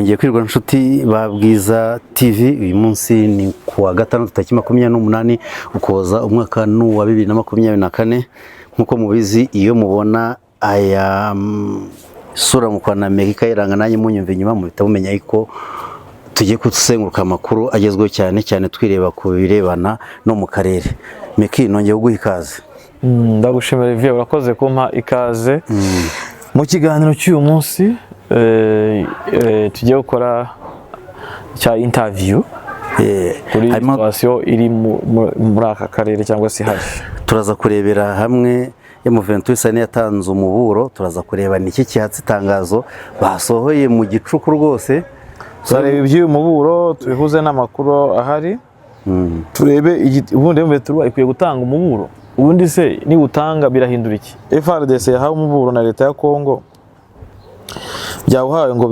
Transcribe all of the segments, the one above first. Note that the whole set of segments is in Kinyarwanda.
mwongeye kwirwa nshuti ba Bwiza TV. Uyu munsi ni kuwa gatandatu tariki 28 Ukuboza umwaka wa 2024. Nkuko mubizi, iyo mubona aya sura mukwana Amerika iranga nanyi munyumva inyuma mu bitamumenya iko tugiye kusenguruka amakuru agezweho cyane cyane twireba ku birebana no mu karere. Meki, nongeye guha ikaze. Ndagushimira Vivier, urakoze kumpa ikaze mu kiganiro cy'uyu munsi. Tugiye gukora cya interview kuri situation iri muri aka karere cyangwa se hafi. Turaza kurebera hamwe M23 sane yatanze umuburo, turaza kureba niki kihatse itangazo basohoye mu gicuku rwose. Turareba iby'uyu muburo, tubihuze n'amakuru ahari. Turebe ubundi M23 ikwiye gutanga umuburo. Ubundi se ni gutanga birahindura iki? FARDC yahawe umuburo na leta ya Kongo, byawuhawe ngo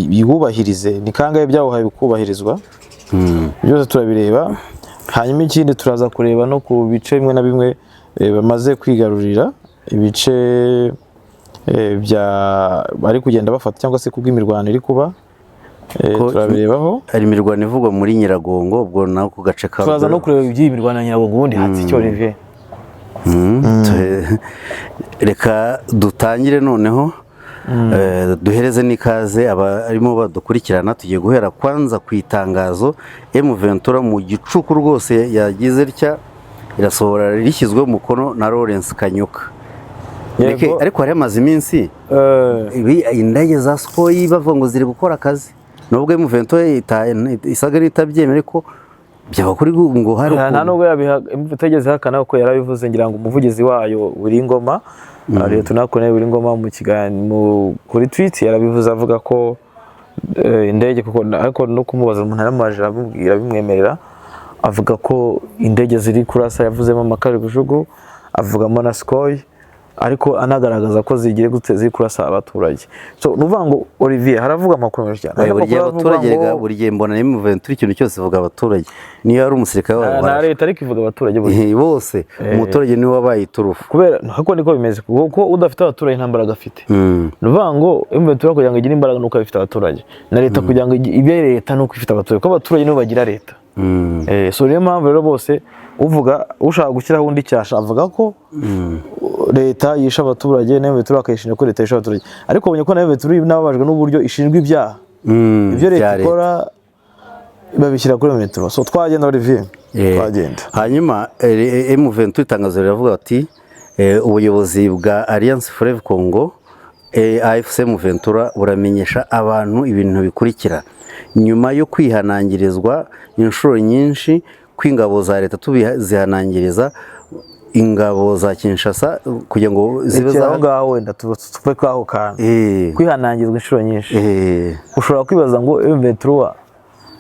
bihubahirize, ni kangahe byawuhawe bikubahirizwa? Byose turabireba. Hanyuma ikindi turaza kureba no ku bice bimwe na bimwe bamaze kwigarurira, ibice bari kugenda bafata cyangwa se kubw'imirwano iri kuba. Turabirebaho. Hari imirwano ivugwa muri Nyiragongo, ubwo naho ku gace ka. Turaza no kureba iby'imirwano ya Nyiragongo ubundi hatse icyo Olivier. Reka dutangire noneho. Duhereze n'ikaze abarimo badukurikirana. Tugiye guhera kwanza ku itangazo M23 mu gicuku rwose yagize rya irasohora rishyizwe umukono na Lawrence Kanyuka. Ariko hari amazi iminsi indege za Sukhoi bavuga ngo ziri gukora akazi, nubwo M23 isaga ritabyemere ko byaba kuri ngo hari nta nubwo yabitegeze hakana ko yarabivuze, ngira ngo umuvugizi wayo Wiringoma ariyo tunakone Wiringoma mu kiganiro kuri tweet yarabivuze avuga ko indege kuko ariko no kumubaza umuntu aramaje abubwira bimwemerera, avuga ko indege ziri kurasa yavuzemo Makajugujugu, avugamo na Sukhoi, ariko anagaragaza ko zigire ziri kurasa abaturage. So nuvuga ngo Olivier haravuga amakuru menshi cyane. Abaturage buriye mbona M23 ikintu cyose ivuga abaturage. Niyo ari umusirikare wabo na leta ariko ivuga abaturage bose. Umuturage niwe wabaye iturufu. Kubera hako niko bimeze kuko udafite abaturage intambara gafite. Nuvuga ngo M23 kugira ngo igire imbaraga nuko ifite abaturage. Na leta kugira ngo ibe leta nuko ifite abaturage. Ko abaturage nibo bagira leta. So rero mpamvu rero bose uvuga ushaka gushyiraho undi cyasha avuga ko leta yisha abaturage, M23 akayishinja ko leta yisha abaturage. Ariko ubonye ko na M23 nababajwe n'uburyo ishinjwa ibyaha. Ibyo leta ikora babishyira kuri M23. So twagenda Olivier, twagenda. Hanyuma M23 itangazo riravuga ati ubuyobozi bwa Alliance Fleuve Congo AFC M23 buramenyesha abantu ibintu bikurikira: nyuma yo kwihanangirizwa inshuro nyinshi kw'ingabo za leta tubizihanangiriza ingabo za Kinshasa kugira ngo zibe zaho ngaho wenda tuve kwaho kana kwihanangizwa inshuro nyinshi. Ushobora kwibaza ngo M23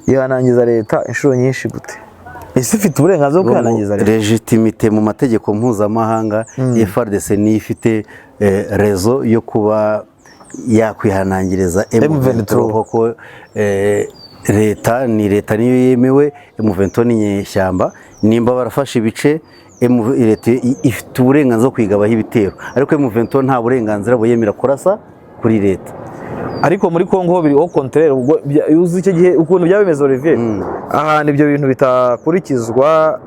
yihanangiza leta inshuro nyinshi gute? Ese ifite uburenganzira bwo kwihanangiza leta? Legitimite mu mategeko mpuzamahanga, FARDC ni ifite rezo yo kuba yakwihanangiriza M23 kuko leta niyo yemewe. M23 ni nyeshyamba, nimba barafashe ibice leta ifite uburenganzira kwigabaho ibitero, ariko M23 nta burenganzira buyemera kurasa kuri leta. Ariko muri Kongo ho biri au contraire, uzi icyo gihe ukuntu byabemeza Olivier, ahantu ibyo bintu bitakurikizwa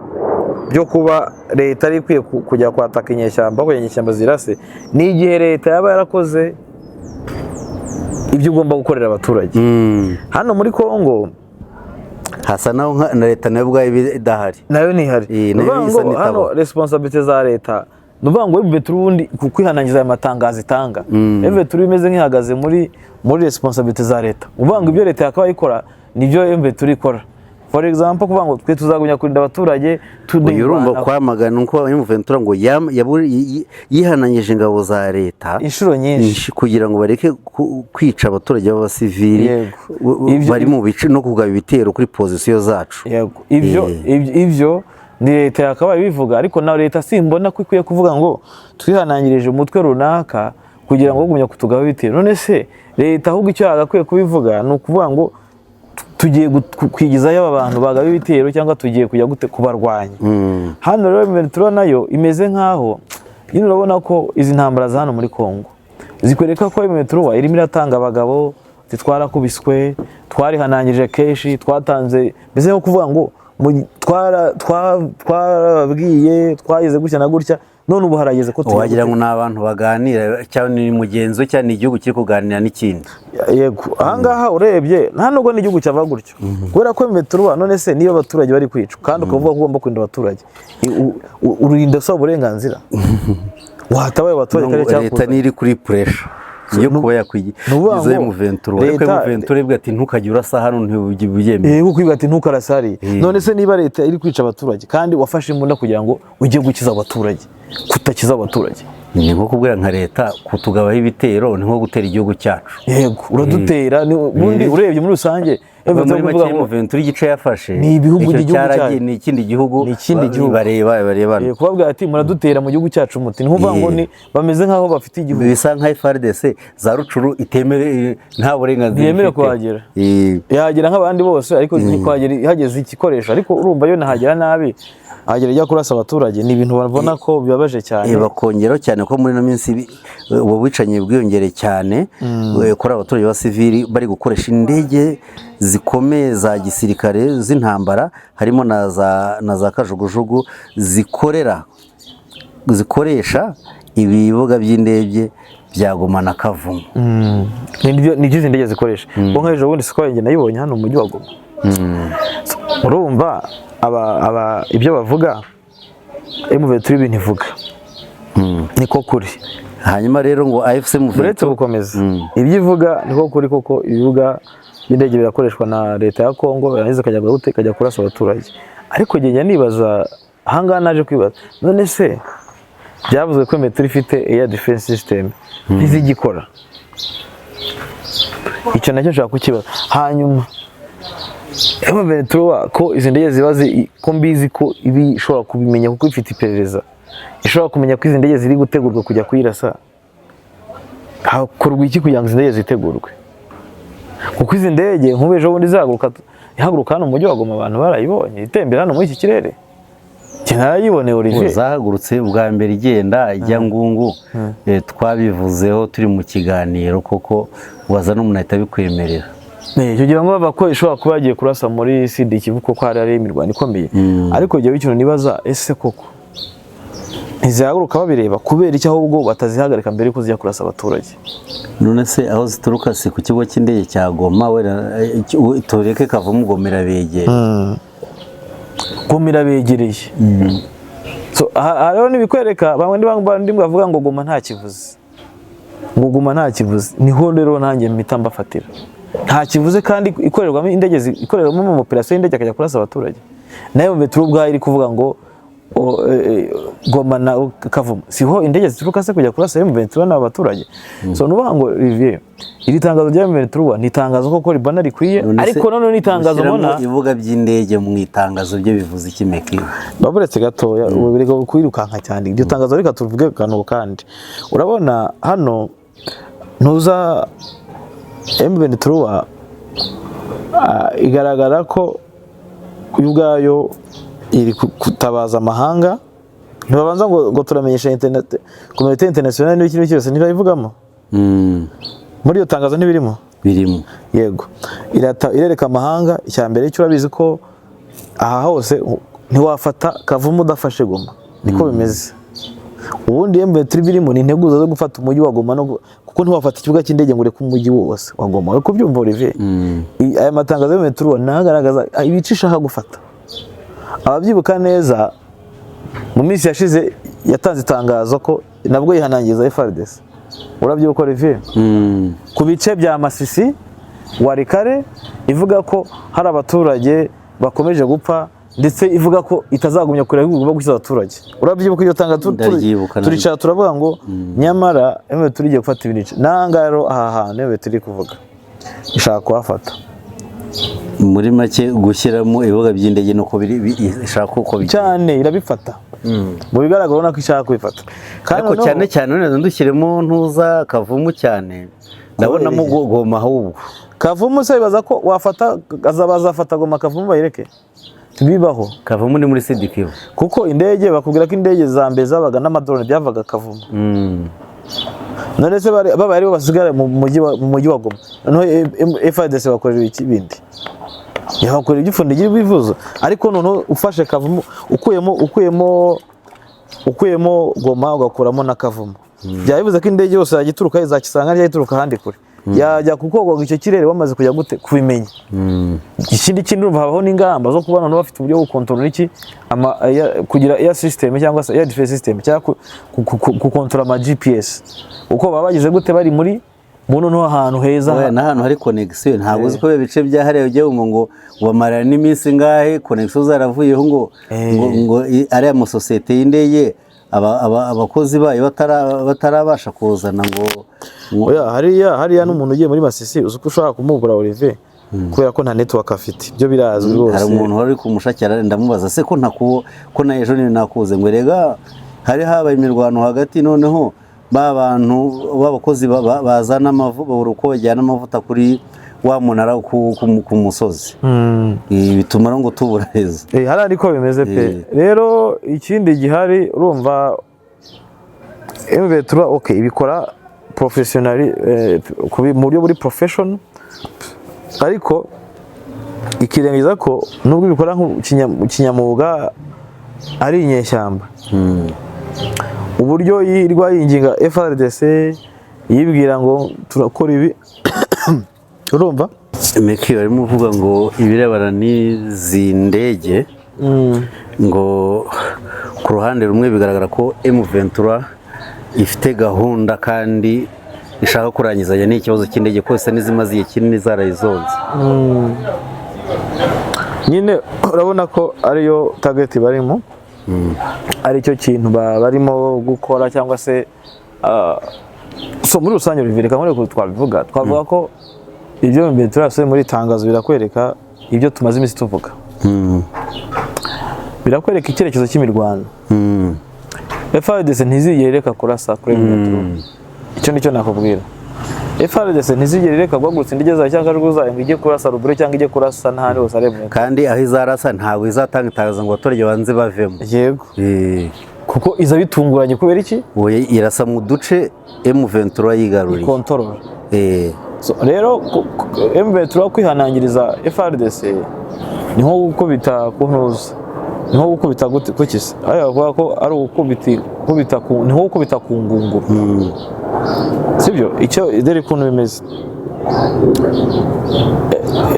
byo kuba leta ari kwiye kujya kwataka inyeshyamba ko inyeshyamba zirase, ni igihe leta yaba yarakoze ibyo ugomba gukorera abaturage. Hano muri Kongo hasa naho na leta nayo bwayo idahari, nayo ntihari. Hano responsibility za leta nuvuga ngo M23 ubundi kwihanangiza aya matangazo itanga, M23 imeze nk'ihagaze muri responsibility za leta. Uvuga ngo ibyo leta yakaba ikora nibyo M23 ikora. For example kuvuga ngo twe tuzagunya kurinda abaturage urumva kwamagana uko M23 ngo yihanangije ingabo za leta inshuro nyinshi kugira ngo bareke kwica abaturage b'abasivili bari mu bice no kugaba ibitero kuri position zacu. Ibyo ni leta yakaba bivuga, ariko na leta simbona ko ikwiye kuvuga ngo twihanangirije umutwe runaka kugira ngo gumya kutugaba ibitero. None se leta ahubwo icyo yagakwiye kubivuga ni ukuvuga ngo tugiye kwigizayo abantu bagaba ibitero cyangwa tugiye kujya gute kubarwanya. Hano rero M23 nayo imeze nkaho nyine urabona ko izi ntambara za hano muri Kongo zikwereka ko M23 irimo iratanga abagabo, twarakubiswe, twarihanangije kenshi, twatanze mbese nko kuvuga ngo twarababwiye, twagize gutya na gutya, none ubu harageze ko wagira ngo ni abantu baganira cyangwa ni mugenzo cyangwa ni igihugu kiri kuganira n'ikindi. Yego, ahangaha urebye nta nubwo n'igihugu cyava gutyo, kubera ko M23 none se niyo abaturage bari kwicwa kandi ukavuga ko ugomba kurinda abaturage, urinda so uburenganzira watabaye abaturage kare cyangwa leta niri kuri pressure yo kuba yakwigize M23, ariko M23 ibwa ati ntukajye urasa hano ntibugiyeme kuko ati ntukarasari. None se niba leta iri kwica abaturage kandi wafashe imbunda kugira ngo ujye gukiza abaturage, kutakiza abaturage, ni nko kubwira nka leta kutugabaho ibitero, ni nko gutera igihugu cyacu. Yego, uradutera ubundi urebye muri rusange M23 igice yafashe ni ibihugu ni ikindi gihugu bareba kubabwira ati muradutera mu gihugu cyacu muti, ni kuvuga ngo ni bameze nkaho bafite igihugu bisa nka FARDC za Rucuru itemere nta burenganzira yemere kuhagera, yahagera nk'abandi bose, ariko ntikuhagera hageze igikoresho, ariko urumva yo nahagera nabi, hagera ijya kurasa abaturage, ni ibintu babona ko bibabaje cyane. Bakongeraho cyane ko muri no minsi ubu bicanye bwiyongere cyane kuri abaturage ba civili bari gukoresha indege zikomeye za gisirikare z'intambara, harimo na za kajugujugu zikoresha ibibuga by'indege bya Goma na Kavumu. Ni izi ndege zikoresha bo nka ejo bundi siko njye nayibonye hano mu mujyi wa Goma. Urumva ibyo bavuga M23 ibintu ivuga niko kuri. Hanyuma rero ngo AFC uretse gukomeza ibyo ivuga niko kuri, koko ibibuga by'indege birakoreshwa na leta ya Kongo, yarangiza kajya kurasa abaturage. Ariko njye nibaza ahangaha naje kwibaza, none se byavuzwe ko M23 ifite air defense system ntizigikora, icyo nacyo nshaka kukibaza. Hanyuma M23 ko izi ndege zibazi ko mbizi ko ibi ishobora kubimenya kuko ifite iperereza, ishobora kumenya ko izi ndege ziri gutegurwa kujya kuyirasa, hakorwa iki kugira ngo izi ndege zitegurwe? Kuko izi ndege nk'ubu ejo bundi ihaguruka hano mu mujyi wa Goma, abantu barayibonye itembera hano muri iki kirere, narayiboneye Olivier. Zahagurutse bwa mbere igenda ijya Ngungu, twabivuzeho turi mu kiganiro, koko waza n'umuntu ahita bikwemerera. Icyo gihe ngo bava ko ishobora kuba yagiye kurasa muri Sud Kivu kuko hari imirwano ikomeye, ariko igihe w'ikintu nibaza, ese koko ntizihaguruka babireba kubera iki ahubwo batazihagarika mbere yuko zijya kurasa abaturage? None se aho zituruka si ku kigo cy'indege cya Goma, tureke Kavumu Goma irabegeye. Goma irabegereye. Hariho n'ibikwereka bamwe bavuga ngo Goma nta kivuze, ngo Goma nta kivuze, niho rero nanjye mpita mbafatira. Nta kivuze kandi ikorerwamo indege, ikorerwamo mu operasiyo y'indege akajya kurasa abaturage. Nayo M23 ubwayo iri kuvuga ngo Goma na Kavumu siho indege zituruka se kujya kurasa M23 n'abaturage. So nuvuga ngo Olivier, iri tangazo rya M23 ni tangazo koko ribana rikwiye, ariko none ni tangazo bona ivuga by'indege mu itangazo byo bivuze ikimeki. Baburetse gatoya ubireka kwirukanka cyane, iryo tangazo reka tuvuge kano kandi urabona hano ntuza M23 igaragara ko ubwayo iri kutabaza amahanga, ntibabanza ngo turamenyesha community international n'ibiki cyose ntibivugamo. Muri iyo tangazo ntibirimo? Birimo. Yego, irereka amahanga icya mbere icyo urabizi ko aha hose ntiwafata Kavumu udafashe Goma, niko bimeze. Ubundi M23 birimo ni integuza zo gufata umujyi wa Goma, kuko ntiwafata ikibuga cy'indege ngo ureke umujyi wose wa Goma. Ariko byumva Olivier, aya matangazo ya M23 nagaragaza ibicisha ha gufata. Ababyibuka neza mu minsi yashize yatanze itangazo ko nabwo yihanangiza FARDC, urabyibuka Olivier, ku bice bya Masisi, Warikare, ivuga ko hari abaturage bakomeje gupfa, ndetse ivuga ko itazagumya kureba ibikorwa gukiza abaturage. Urabyibuka iyo tangazo turicara turavuga ngo nyamara M23 igiye gufata ibinice. Nangaro aha hantu M23 kuvuga ishaka kuhafata. Muri make gushyiramo ibibuga by'indege nuko ishaka uko cyane irabifata. Mu bigaragara ubona ko ishaka kubifata. Ariko cyane cyane none ndushyiremo ntuza Kavumu cyane, ndabona mu Goma ahubwo. Kavumu se bibaza ko wafata azabazafata Goma Kavumu bayireke? Bibaho. Kavumu ni muri Sud Kivu, kuko indege bakubwira ko indege za mbere zabaga n'amadrone byavaga Kavumu. none se baba aribo basigara mu mujyi wa Goma, noneho FARDC bakorera iki bindi? Yabakorera iby'ufundigira ibivuzo, ariko noneho ufashe Kavumu ukuyemo Goma ugakuramo na Kavumu, byabivuze ko indege yose yagituruka izakisanga yagituruka ahandi kure, yajya kuko icyo kirere wamaze kujya gute kubimenya. Ikindi kintu habaho n'ingamba zo kubana n'abafite uburyo bwo control iki kugira air system cyangwa se air defense system cyangwa gukontrola ama GPS, uko baba bagize gute bari muri no ahantu heza n'ahantu hari connection. Ntabwo uzi ko bice byahariye ugiye ngo bamarana n'iminsi ngahe connection zaravuyeho ngo ari ama societe y'indege abakozi bayo batarabasha kuzana ngo oya hariya n'umuntu ugiye muri Masisi uzi ko ushaka kumugura Olivier kubera ko nta network afite, byo birazwi rwose. Hari umuntu wari kumushakira ndamubaza se ko na ejo ni nakuze ngo rega hari habaye imirwano hagati, noneho bantu b'abakozi bazana amavuta uko bajyana amavuta kuri wa munara ku musozi, bituma ngo tubura heza. Hari ariko bimeze pe. Rero ikindi gihari urumva M23 okay ibikora professionally mu buryo buri profession, ariko ikirengiza ko nubwo bikora kinyamwuga ari inyeshyamba, uburyo yirwa yinginga FARDC yibwira ngo turakora ibi urumva Meki barimo uvuga ngo ibirebana n'izi ndege ngo ku ruhande rumwe bigaragara ko M23 ifite gahunda kandi ishaka kurangizanya n'ikibazo cy'indege kose n'izimaze igihe kinini zarayizonze. Nyine urabona ko ariyo target barimo, aricyo kintu barimo gukora cyangwa se so muri rusange bivereka muri twavuga ko ibyo mbere turasubye muri tangazo birakwereka ibyo tumaze iminsi tuvuga, birakwereka icyerekezo cy'imirwano. FARDC ntizigere reka kurasa kuri M23, icyo nicyo nakubwira. FARDC ntizigere reka guhagurutsa indege zayo cyangwa rwuzayo ngo ijye kurasa Rubero cyangwa ijye kurasa n'ahandi hose ari kandi aho izarasa ntabwo izatanga itangazo ngo abaturage banze bavemo. Yego, kuko iza bitunguranye kubera iki? Irasa mu duce M23 yigaruriye control. Rero M23 kwihanangiriza FARDC ni nko gukubita ku ntuza, ni nko gukubita kukisa, avuga ko ari ukubita ni nko gukubita ku ngunguru, sibyo? Icyo ideri kuntu bimeze.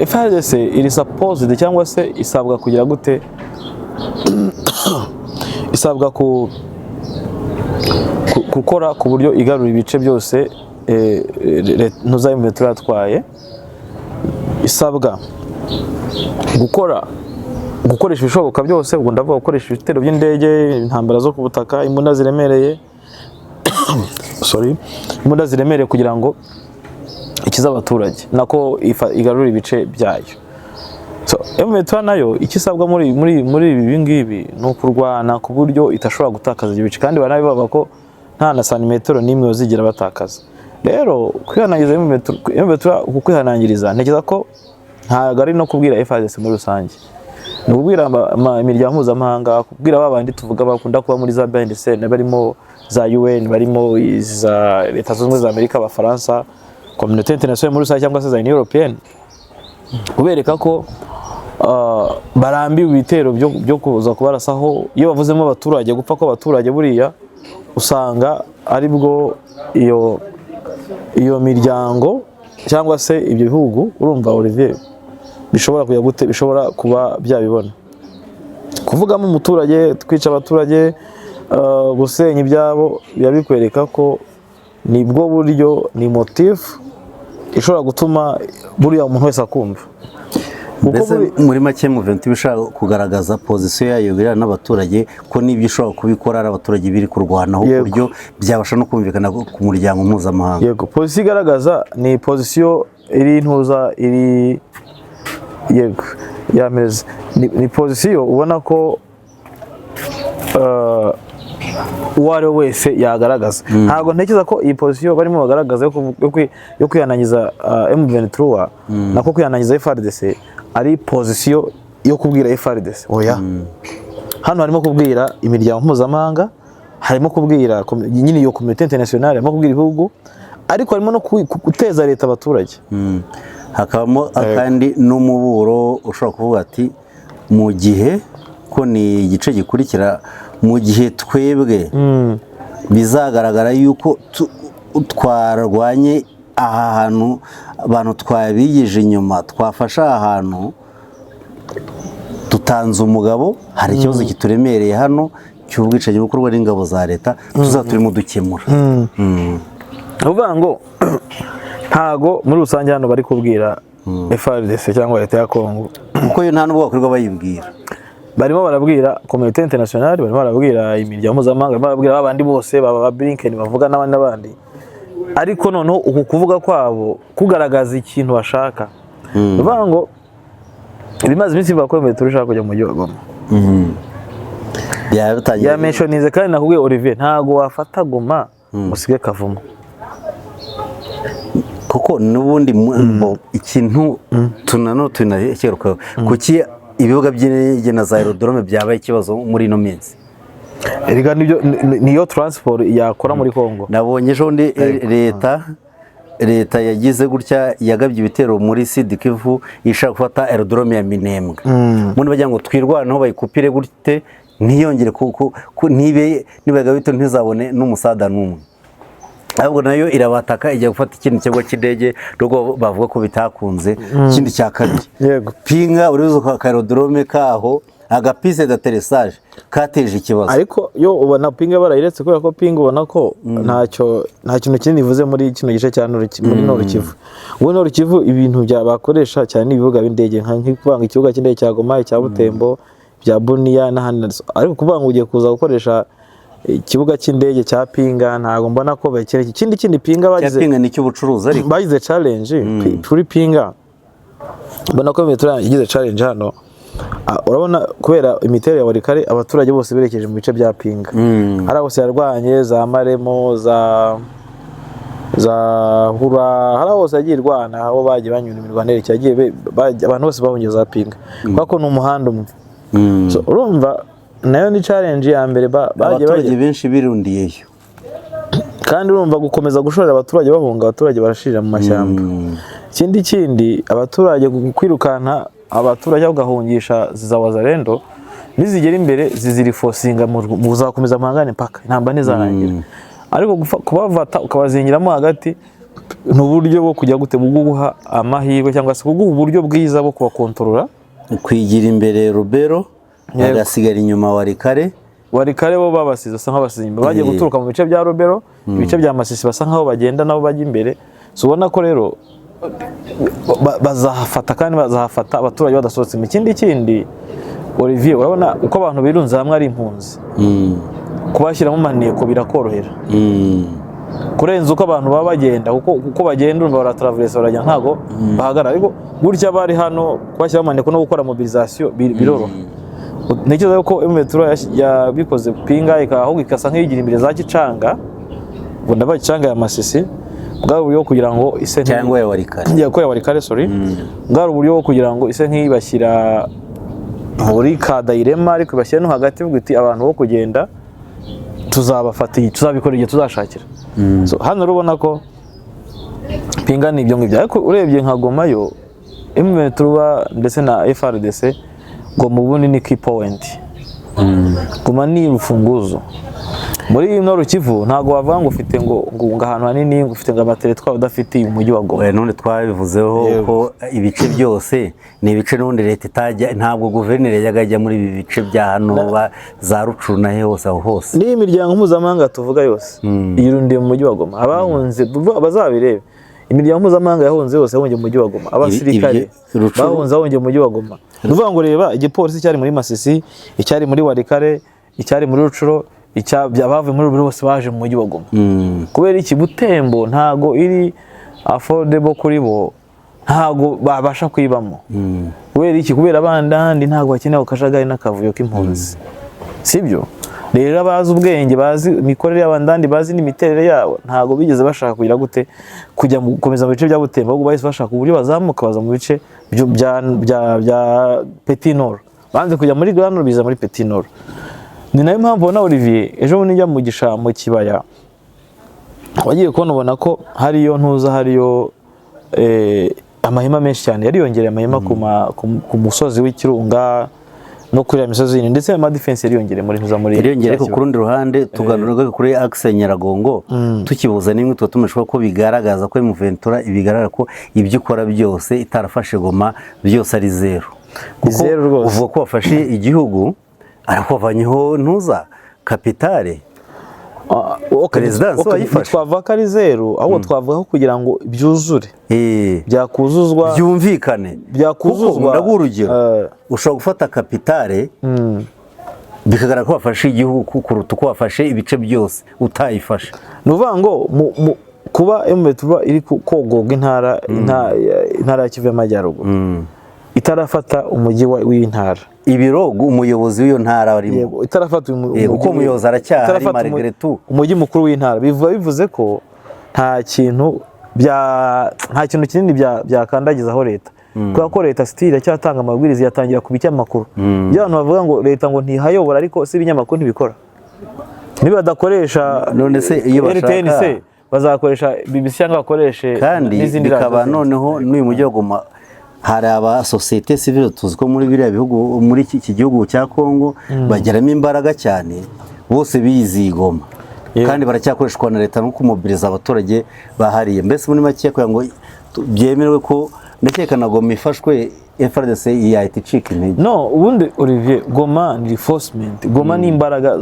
FARDC iri supposed cyangwa se isabwa kugira gute isabwa gukora ku buryo igarura ibice byose ntuzayimwe turatwaye, isabwa gukoresha ibishoboka byose, ubwo ndavuga gukoresha ibitero by'indege, intambara zo ku butaka, imbunda ziremereye imbunda ziremereye kugira ngo ikize abaturage nako igarura ibice byayo. M23 nayo ikisabwa muri ibi ngibi ni ukurwana ku buryo itashobora gutakaza ibice, kandi banabivuga ko nta na santimetero n'imwe bazigira batakaza. Rero kwihanangiriza M23 uko kwihanangiriza ntekereza ko ntabwo ari no kubwira FARDC muri rusange, ni ukubwira imiryango mpuzamahanga, kubwira babandi tuvuga bakunda kuba muri za BNDC barimo za UN, barimo za Leta Zunze Ubumwe za Amerika, Abafaransa, Communauté Internationale muri rusange cyangwa se za Union Européenne, kubereka ko barambiwe ibitero byo kuza kubarasaho. Iyo bavuzemo abaturage, gupfa ko abaturage buriya usanga ari bwo iyo miryango cyangwa se ibyo bihugu, urumva Olivier, bishobora kujya gute, bishobora kuba byabibona. Kuvugamo umuturage, twica abaturage, gusenya ibyabo, biba bikwereka ko nibwo buryo, ni motive ishobora gutuma buriya umuntu wese akumva. Muri make M23 bishaka kugaragaza position yayo birana n'abaturage ko nibyo ishobora kubikora ari abaturage biri kurwanaho ku buryo byabasha no kumvikana ku muryango mpuzamahanga. Yego, position igaragaza ni position iri ntuza, iri yego yameze, ni position ubona ko uwari wese yagaragaza. Ntabwo ntekereza ko iyi position barimo bagaragaza yo kwihanangiza M23 nako kwihanangiza FARDC ari position yo kubwira FARDC oya. Hano harimo kubwira imiryango mpuzamahanga, harimo kubwira nyine iyo community international, harimo kubwira ibihugu, ariko harimo no guteza leta abaturage. Hakabamo akandi n'umuburo ushobora kuvuga ati mu gihe ko ni igice gikurikira, mu gihe twebwe bizagaragara yuko twarwanye aha hantu abantu twabigije inyuma, twafashe aha hantu dutanze umugabo, hari ikibazo kituremereye hano cy'ubwicanyi bukorwa n'ingabo za leta, tuzaturimo dukemura. uvuga ngo ntago muri rusange hano bari kubwira FARDC cyangwa leta ya Kongo, kuko yo nta nubwo bakorwa bayibwira. Barimo barabwira community international, barimo barabwira imiryango mpuzamahanga, barimo barabwira abandi bose baba Blinken bavuga n'abandi, ariko noneho uku kuvuga kwabo kugaragaza ikintu bashaka. Uvuga ngo ibimaze iminsi bakomeye turashaka kujya mu mujyi wa Goma. Ya mentionnize kandi nakubwiye Olivier, ntago wafata Goma usige Kavumu, kuko nubundi ikintu tunaheruka kuki ibibuga by'indege na za aerodrome byabaye ikibazo muri ino minsi. Erega niyo transport yakora muri Kongo. Nabonye ejo ndi leta yagize gutya, yagabye ibitero muri Sud Kivu ishaka gufata aerodrome ya Minembwe. Muri bagira ngo twirwaneho bayikupire gute ntiyongere nibaga bito ntizabone n'umusada n'umwe. Ahubwo nayo irabataka ijya gufata ikindi kigo cy'indege, rwo bavuga ko bitakunze. Ikindi cya kabiri, yego, pinga urizo ka aerodrome kaho agapise d'atterrissage kateje ikibazo. Ariko yo ubona pinga barayiretse kubera ko pinga ubona ko nta kintu kinini ivuze muri kino gice cya muri Nord Kivu. Ubu Nord Kivu ibintu bakoresha cyane ibibuga b'indege nk'ikuvanga ikibuga cy'indege cya Goma, cya Butembo, bya Bunia n'ahandi. Ariko kuvanga ugiye kuza gukoresha ikibuga cy'indege cya pinga, ntago mbona ko bakire ikindi pinga bagize. Pinga ni cy'ubucuruzi, ariko bagize challenge kuri pinga. Mbona ko Metro yagize challenge hano. Urabona kubera imiterere ya Walikale abaturage bose berekeje mu bice bya pinga. Hari hose yarwanye za Maremo, za Hura, hari hose yagiye irwana, aho bagiye banyura imirwanire cyagiye abantu bose bahungiye za pinga, kuko ni umuhanda umwe. So urumva nayo ni challenge ya mbere abaturage benshi birundiyeyo, kandi urumva gukomeza gushorera abaturage bahunga, abaturage barashirira mu mashyamba. Ikindi abaturage kwirukana abaturage ugahungisha za Wazalendo, nizigera imbere zizirifosinga muzakomeza muhangane paka intamba nizarangira. Ariko kubavata ukabazingiramo hagati n'uburyo bwo kujya gute buguha amahirwe cyangwa se kuguha uburyo bwiza bwo kubakontorora, kwigira imbere Rubero agasigara inyuma Walikale bo babasize asa nk'abasimba bagiye guturuka mu bice bya Rubero, ibice bya Masisi basa nkaho bagenda nabo bajya imbere. So ubona ko rero bazahafata kandi bazahafata abaturage badasohotse. Ikindi Olivier, urabona uko abantu birunze hamwe ari impunzi, kubashyiramo maneko birakorohera kurenza uko abantu baba bagenda, kuko bagenda baratraverse barajya ntago bahagara. Ariko gutya bari hano kubashyiramo maneko no gukora mobilisation biroroha. Ntekereza yuko Metro yabikoze pinga ahubwo ikasa nk'iyigira imbere za Kicanga, ngo ndaba Kicanga ya Masisi, bwa buryo kugira ngo ise cyangwa ya Walikale ya Walikale bwa buryo kugira ngo ise nk'ibashyira muri Kadairema, ariko bashyira no hagati vuga iti abantu bo kugenda tuzabafatiye, tuzabikora igihe tuzashakira. So hano rubona ko pinga ni ibyo ngibyo. Ariko urebye nka Goma yo Metro ndetse na FARDC ngo mubundi ni key point. Goma ni urufunguzo. Muri Nord Kivu ntago wavuga ngo ufite ngo ahantu hanini ngo ufite ngo amateritwari udafite umujyi wa Goma. None twabivuzeho ko ibice byose ni ibice n'undi leta itajya, ntabwo guverineri yajya muri ibi bice bya hano za Rucuru na hose aho hose. Ni imiryango mpuzamahanga tuvuga yose yirundiye mu mujyi wa Goma. Abahunze bazabirebe, imiryango mpuzamahanga yahunze yose yahungiye mu mujyi wa Goma. Abasirikare bahunze bahungiye mu mujyi wa Goma. Nuvuga ngo reba igipolisi cyari muri Masisi, icyari muri Walikale, icyari muri Rucuru, byabavuye muri Rubero bose baje mu mujyi wa Goma. Kubera iki Butembo ntago iri affordable kuri bo, ntago babasha kwibamo. Kubera iki? Kubera abandandi ntago bakeneye akajagari n'akavuyo k'impunzi, sibyo? Rero abazi ubwenge, bazi imikorere y'abandandi, bazi n'imiterere yabo, ntago bigeze bashaka kugira gute kujya gukomeza mu bice bya Butembo, ahubwo bahise bashaka uburyo bazamuka baza mu bice bya Petit Nord. Banze kujya muri Grand Nord biza muri Petit Nord. ni nayo mpamvu ubona Olivier ejo bundi njya mu kibaya wagiye kubona ubona ko hariyo ntuza hariyo amahema menshi cyane yariyongereye amahema ku musozi w'ikirunga no kuri ya misozi yindi ndetse ama defense yariyongereye muri ntuza muri yariyongereye ko kurundi ruhande tuganura kuri axe Nyiragongo tukibuza nimwe tuba tumeshwa ko bigaragaza ko M23 ibigaragara ko ibyo ukora byose itarafashe Goma byose ari zero uvuga ko wafashe igihugu arakuvanyeho ntuza kapitale Perezidansi wayifashe twavuga ko ari zero ahubwo twavuga ko kugira ngo byuzure byakuzuzwa byumvikane byakuzuzwa ndaguha urugero ushobora gufata kapitale bikagaragara ko wafashe igihugu kuruta uko wafashe ibice byose utayifashe ni ukuvuga ngo kuba M23 iri kogoga intara ya Kivu y'Amajyaruguru itarafata umujyi w'intara ibirogo umuyobozi w'iyo ntara arimo itarafata uko umuyobozi aracyahari malgré tout umujyi mukuru w'intara bivuze ko nta kintu kinini byakandagizaho leta kubera ko leta style cyatanga amabwiriza yatangira ku bicyamakuru y'abantu bavuga ngo leta ngo ntihayobora ariko si ibinyamakuru ntibikora niba badakoresha none se iyo bashaka bazakoresha BBC cyangwa bakoreshe kandi bikaba noneho n'uyu mujyi wa Goma hari aba societe civile tuzi ko muri biriya bihugu muri iki gihugu cya Kongo bageramo imbaraga cyane bose bizigoma kandi baracyakoreshwa na leta no kumobiliza abaturage bahariye mbese muri make kugira ngo byemerwe ko ndakekana Goma ifashwe FARDC yahita icika intege no ubundi Olivier Goma ni reinforcement Goma ni imbaraga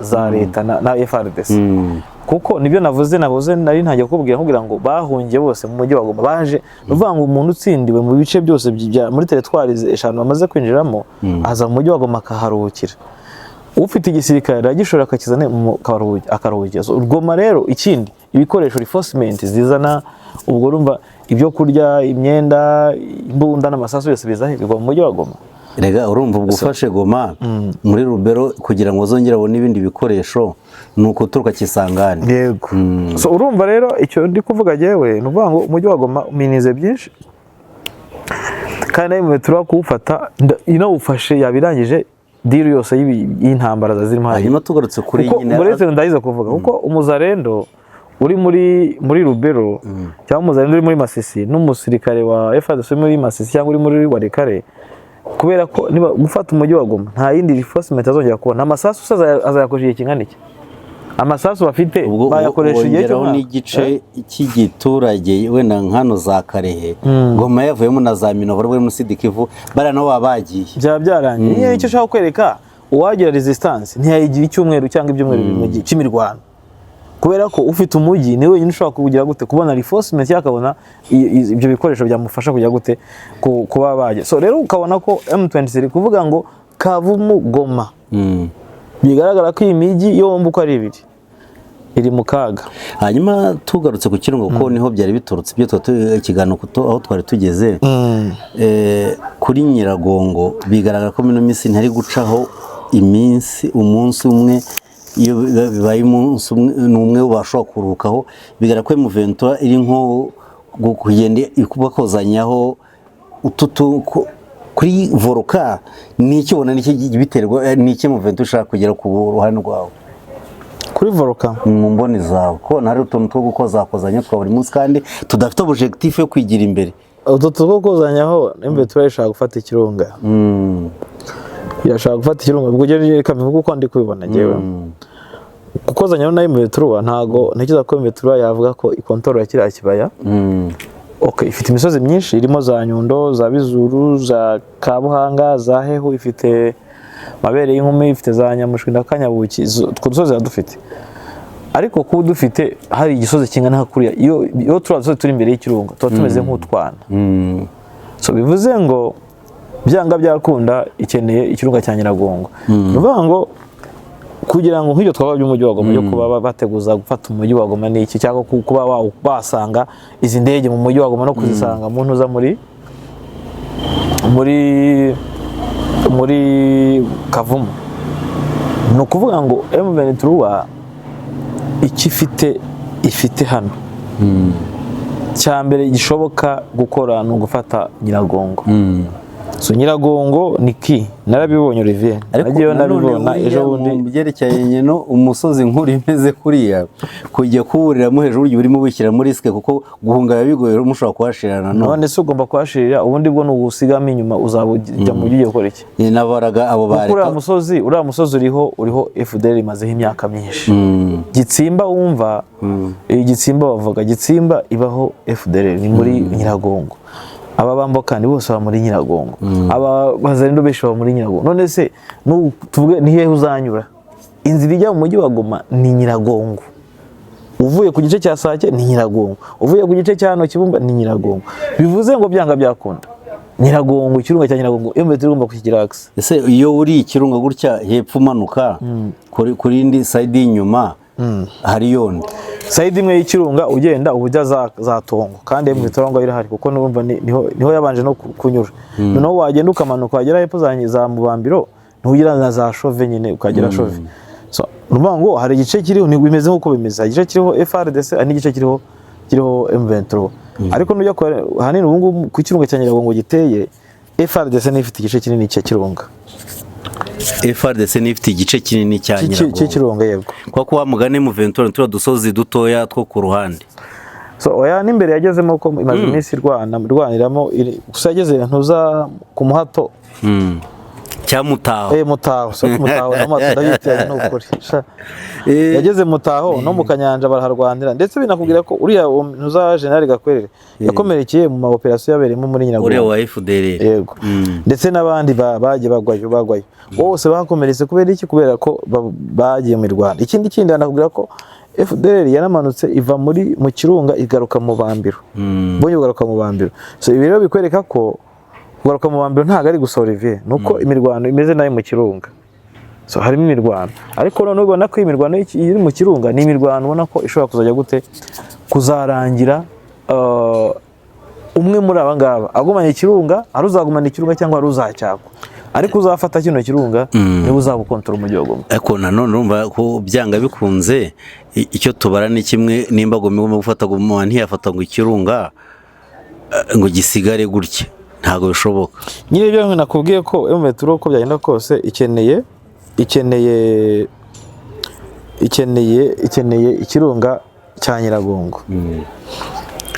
za leta na FARDC kuko nibyo navuze nari ntajya kubwira ngo bahungiye bose mu mujyi wa Goma baje uvuga ngo umuntu utsindiwe mu bice byose muri teritwari 5 bamaze kwinjiramo aza mu mujyi wa Goma akaharuhukira ufite igisirikare agishora akakizana mu akaruhukira Goma rero ikindi ibikoresho reinforcement zizana ubwo urumva ibyo kurya imyenda imbunda n'amasasu yose bizahe bigwa mu mujyi wa Goma rega urumva ubwo ufashe Goma muri Rubero kugira ngo zongera abone ibindi bikoresho nuko turuka Kisangani yego so urumva rero icyo ndi kuvuga jewe nuvuga ngo umujyi wa Goma uminize byinshi kandi M23 kuwufata inawufashe yabirangije deal yose y'intambara zirimo hanyuma tugarutse kuri nyine uretse ndayiza kuvuga kuko umuzarendo uri muri Rubero cyangwa umuzarendo uri muri Masisi n'umusirikare wa FARDC muri Masisi cyangwa uri muri Warekare kubera ko niba gufata umujyi wa Goma nta yindi reinforcement azongera kubona amasasu azayakoresha kingana iki amasasu bafite bayakoresha igihe cyo n'igice cy'igiturage wenda nkano za Karehe Goma yavuyemo na za Minova bari muri Sidikivu bara nabo babagiye byarangiye niyo icyo shaka kwereka uwagira resistance ntiyayigira icyumweru cyangwa ibyumweru bimwe cy'imirwano kubera ko ufite umujyi niwe wenyine ushobora kugira gute kubona reinforcement yakabona ibyo bikoresho byamufasha kugira gute kuba baje so rero ukabona ko M23 kuvuga ngo Kavumu Goma bigaragara ko iyi miji yombi uko ari ibiri iri mu kaga hanyuma tugarutse ku kirungo ko niho byari biturutse ibyo ikiganiro aho twari tugeze kuri Nyiragongo bigaragara ko mino minsi ntari gucaho umunsi umwe iyo bibaye umunsi umwe bashobora kuruhukaho bigaragara ko M23 iri nko kugenda ikubakozanyaho kuri Voroka n'iki ubona n'iki biterwa n'iki M23 ushaka kugera ku ruhande rwawe kuri Voroka mu mboni zawe ko hari utuntu two gukozakozanya twa buri munsi kandi tudafite objectif yo kwigira imbere utu two gukozanyaho M23 ishaka gufata ikirunga yashaka gufata ikirunga ubwo reka bivuga uko ndi kubibona jewe gukozanya na M23 ntago ntekereza ko M23 yavuga ko ikontorora ya kiriya kibaya okay ifite imisozi myinshi irimo za Nyundo za Bizuru za Kabuhanga za Hehu ifite mabere y'inkumi ifite za Nyamushwi na Kanyabuki two dusozi dufite ariko kuba dufite hari igisozi kingana hakuriya iyo turazo turi imbere y'ikirunga tuba tumeze nk'utwana so bivuze ngo byanga byakunda ikeneye ikirunga cya Nyiragongo bivuga ngo kugira ngo nk'ibyo twaba by'umujyi wa Goma byo kuba bateguza gufata umujyi wa Goma n'iki cyangwa kuba basanga izi ndege mu mujyi wa Goma no kuzisanga mu ntuza muri Kavumu ni ukuvuga ngo M23 ifite hano cya mbere gishoboka gukora no gufata Nyiragongo so Nyiragongo ni ki narabibonye Olivier nagiye nabibona ejo bundi mu byerekeranye no umusozi nkuru imeze kuriya kujya kuwuriramo hejuru urimo wishyira muri risk kuko guhunga bigoye mushobora kuhashirana none se ugomba kuhashirira ubundi bwo nugusigamo inyuma uzabujya mu giye gukora iki nabaraga abo bari uriya musozi uriho FDL imazeho imyaka myinshi Gitsimba wumva Gitsimba bavuga Gitsimba ibaho FDL ni muri Nyiragongo aba bambokani bose ba muri Nyiragongo aba bazarindo besho ba muri Nyiragongo none se tuvuge ni hehe uzanyura inzira ijya mu mujyi wa Goma ni Nyiragongo uvuye ku gice cya Sake ni Nyiragongo uvuye ku gice cya hano Kibumba ni Nyiragongo bivuze ngo byanga byakunda Nyiragongo ikirunga cya Nyiragongo embe tugomba kukigira axe ese iyo uri ikirunga gutya hepfo manuka kuri indi side inyuma hari yondi side imwe y'ikirunga ugenda ubujya za Tongo kandi mu Tongo irahari kuko numva niho yabanje no kunyura noneho wagenda ukamanuka wagera hepfo za Mubambiro ntugira na za Shove nyine ukagera Shove so rubango hari igice kiriho ni bimeze nkuko bimeze igice kiriho FRDC ani igice kiriho M23 ariko nujya hanini ubungu ku kirunga cya Nyiragongo giteye FRDC n'ifite igice kinini cya kirunga FRDC n'ifite igice kinini cya Nyiragongo yego kwa wa mugane M23 tura dusozi dutoya two ku ruhande so oya n'imbere yagezemo ko imaze iminsi rwaniramo gusa yageze ntuza ku muhato Mutaho Mutaho so Mutaho ndabitiranye n'ukuri yageze Mutaho no mu Kanyanja baraharwanira ndetse binakubwira ko uriya ntuza General Gakwerere yakomerekeye mu operation yabereyemo muri Nyiragongo uriya wa FDL yego ndetse n'abandi bagiye bagwayo bose bakomeretse kubera iki kubera ko bagiye mu Rwanda ikindi ndakubwira ko FDL yanamanutse iva mu kirunga igaruka mu Bambiro bonye igaruka mu Bambiro so ibi rero bikwereka ko kugaruka mu Bambiro ntago ari gusa Olivier nuko imirwano imeze nayo mu kirunga so harimo imirwano ariko none ubona ko imirwano iri mu kirunga ni imirwano ubona ko ishobora kuzajya gute kuzarangira umwe muri abangaba agumanye ikirunga aruzagumana ikirunga cyangwa aruzacyakwa ariko uzafata kino kirunga niwe uzabukontrola umujyi wa Goma ariko nanone urumva ko byanga bikunze icyo tubara ni kimwe nimba Goma gufata Goma ntiyafata ngo ikirunga ngo gisigare gutya ntago bishoboka nyine byo nakubwiye ko M23 ko byagenda kose ikeneye ikirunga cya Nyiragongo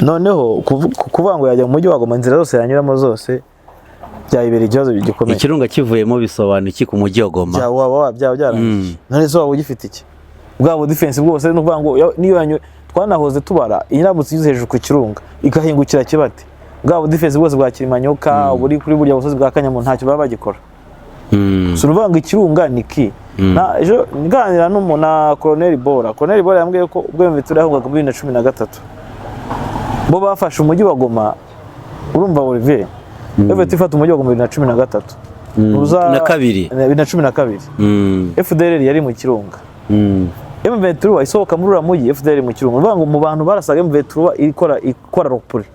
noneho kuvuga ngo yajya mu mujyi wa Goma inzira zose yanyuramo zose byayibera ikibazo gikomeye ikirunga kivuyemo bisobanura iki ku mujyi wa Goma byarangiye none se waba ugifite iki bwabo defense bwose n'uvuga ngo niyo twanahoze tubara inyirabutse yize hejuru ku kirunga igahingukira kibate bwabo defense bwose bwa Kirimanyoka buri kuri burya busozi bwa Kanyamu ntacyo baba bagikora so ruvanga ikirunga niki na ejo nganira na Colonel Bora yambwiye ko ubwo M23 yahungaga muri 2013 bo bafashe umujyi wa Goma urumva Olivier M23 ifata umujyi wa Goma 2013 na kabiri 2012 FDL yari mu kirunga M23 isohoka muri uramujyi FDL mu kirunga urumva ngo mu bantu barasaga M23 ikora ropuri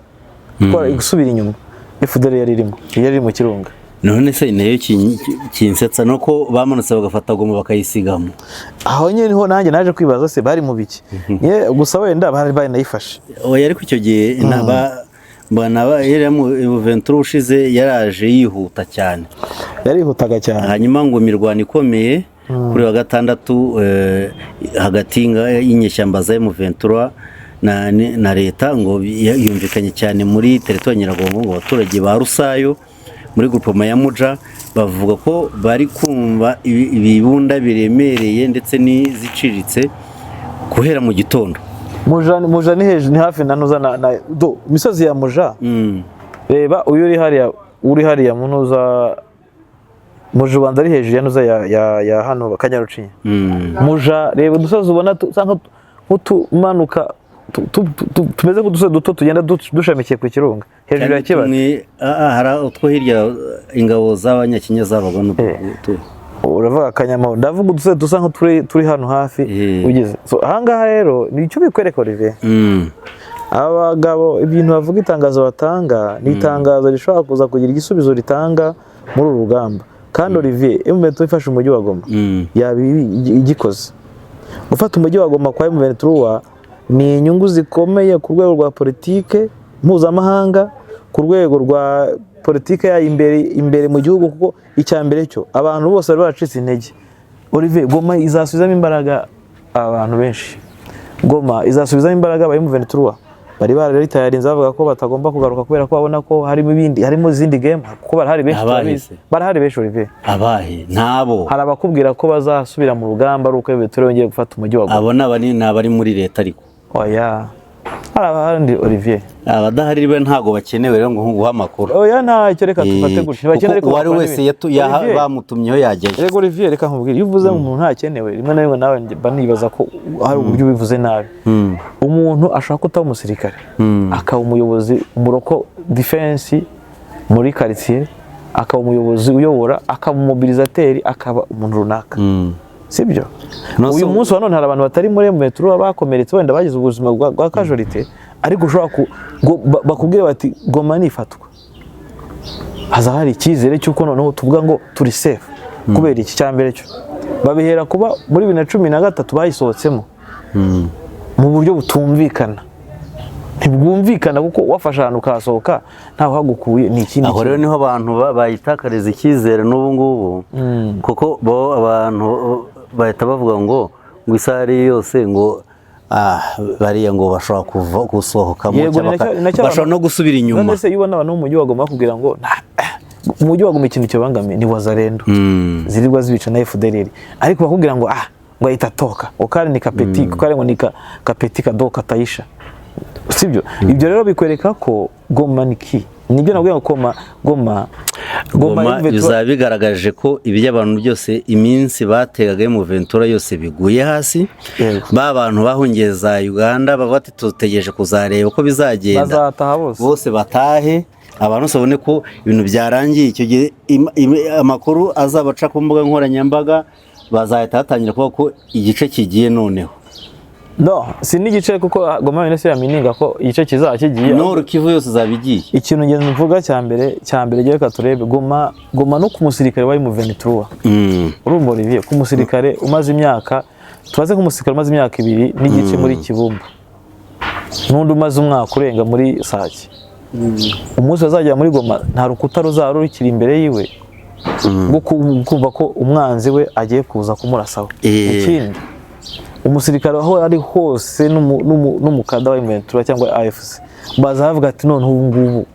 igusubira inyuma FDL yari mu kirunga none se nayo kinsetsa nuko bamanutse bagafata Goma bakayisigamo aho nyine niho nanjye naje kwibaza se bari mu biki gusa wenda bari nayifashe oya ariko icyo gihe mbona yari mu M23 ushize yaraje yihutaga cyane hanyuma ngo imirwano ikomeye kuri wa gatandatu hagati y'inyeshyamba za M23 na leta ngo yumvikanye cyane muri territoire Nyiragongo ngo abaturage ba Rusayo muri groupement ya Muja bavuga ko bari kumva ibibunda biremereye ndetse n'iziciritse guhera mu gitondo Muja ni hejuru ni hafi nanuza na imisozi ya Muja reba uyu uri hariya munuza Muja ubanza ari hejuru yanuza ya hano Kanyarucinya Muja reba udusozi ubona usanga nk'utumanuka tumeze nk'udusozi duto tugenda dushamikiye ku kirunga hejuru ya Kibati hari utwo hirya ingabo z'abanyakinya zabaga n'utu uravuga Kanyamahoro ndavuga udusozi dusa nk'uturi hano hafi ugeze so ahangaha rero ni icyo bikwereka Olivier abagabo ibintu bavuga itangazo batanga ni itangazo rishobora kuza kugira igisubizo ritanga muri uru rugamba kandi Olivier M23 ifashe umujyi wa Goma igikoze gufata umujyi wa Goma kwa M23 ni inyungu zikomeye ku rwego rwa politike mpuzamahanga ku rwego politike ya imbere mu gihugu, kuko icya mbere cyo abantu bose bari baracitse intege. Olivier, Goma izasubizamo imbaraga abantu benshi. Goma izasubizamo imbaraga aba M23 bari bararitayarinze bavuga ko batagomba kugaruka kubera ko babona ko harimo izindi game, kuko barahari benshi Olivier. Abahe ntabo hari abakubwira ko bazasubira mu rugamba ari uko M23 yongeye gufata umujyi wa Goma. Abo nabari muri leta ariko oya hari abandi Olivier, abadahari be ntago bakenewe rero ngo nguha amakuru. Oya ntacyo, reka tufate gutyo ntibakeneye, ariko wari wese bamutumyeho yageje. Rego Olivier, reka nkubwire, iyo uvuze umuntu ntakenewe rimwe na rimwe nawe banibaza ko hari uburyo ubivuze nabi. Umuntu ashaka kutaba umusirikare akaba umuyobozi umuroko defense muri quartier, akaba umuyobozi uyobora, akaba umumobilisateur, akaba umuntu runaka, sibyo? Uyu munsi wa none hari abantu batari muri M23 bakomeretse wenda bagize ubuzima bwa casualty, ariko ushobora bakubwira bati Goma nifatwa, haza hari icyizere cy'uko noneho tuvuga ngo turi safe. Kubera iki cyambere cyo babihera kuba muri 2013 bayisohotsemo mu buryo butumvikana, ntibwumvikana, kuko wafasha ahantu ukahasohoka ntaho hagukuye ni ikindi. Aho rero niho abantu bayitakariza icyizere n'ubu ngubu, kuko bo abantu bahita bavuga ngo isari yose ngo bariya ngo bashobora gusohokamo bashobora no gusubira inyuma. None se iyo ubona abantu mu mujyi wa Goma bakubwira ngo umujyi wa Goma ikintu kibangamiye ni wazalendo zirirwa zibica na FDLR, ariko bakubwira ngo ngo itatoka ukari ni kapeti, ukari ngo ni kapeti kadoka tayisha, sibyo? Ibyo rero bikwereka ko Goma niki nibyo nabwiye ngo Goma bizabigaragaje ko iby'abantu byose iminsi bategaga mu Ventura yose biguye hasi. Ba bantu bahungiye za Uganda bavati tutegereje kuzareba uko bizagenda, bazataha bose batahe, abantu sabone ko ibintu byarangiye. Icyo gihe amakuru azabaca ku mbuga nkoranyambaga bazahita hatangira kuvuga ko igice kigiye noneho. No, si n'igice, kuko Goma yose yamininga ko igice kizakigiye. No, Kivu yose zabigiye. Ikintu ngeze mvuga cyambere reka turebe Goma no ku musirikare wa M23. Urumva Olivier, ku musirikare umaze imyaka, tubaze ku musirikare umaze imyaka 2 n'igice muri Kibumba, n'undi umaze umwaka urenga muri Sake. Umunsi bazajya muri Goma nta rukuta ruzarurikira imbere yiwe kumva ko umwanzi we agiye kuza kumurasaho. Ikindi, umusirikare aho ari hose n'umukada wa M23 cyangwa AFC bazavuga ati none ubu ngubu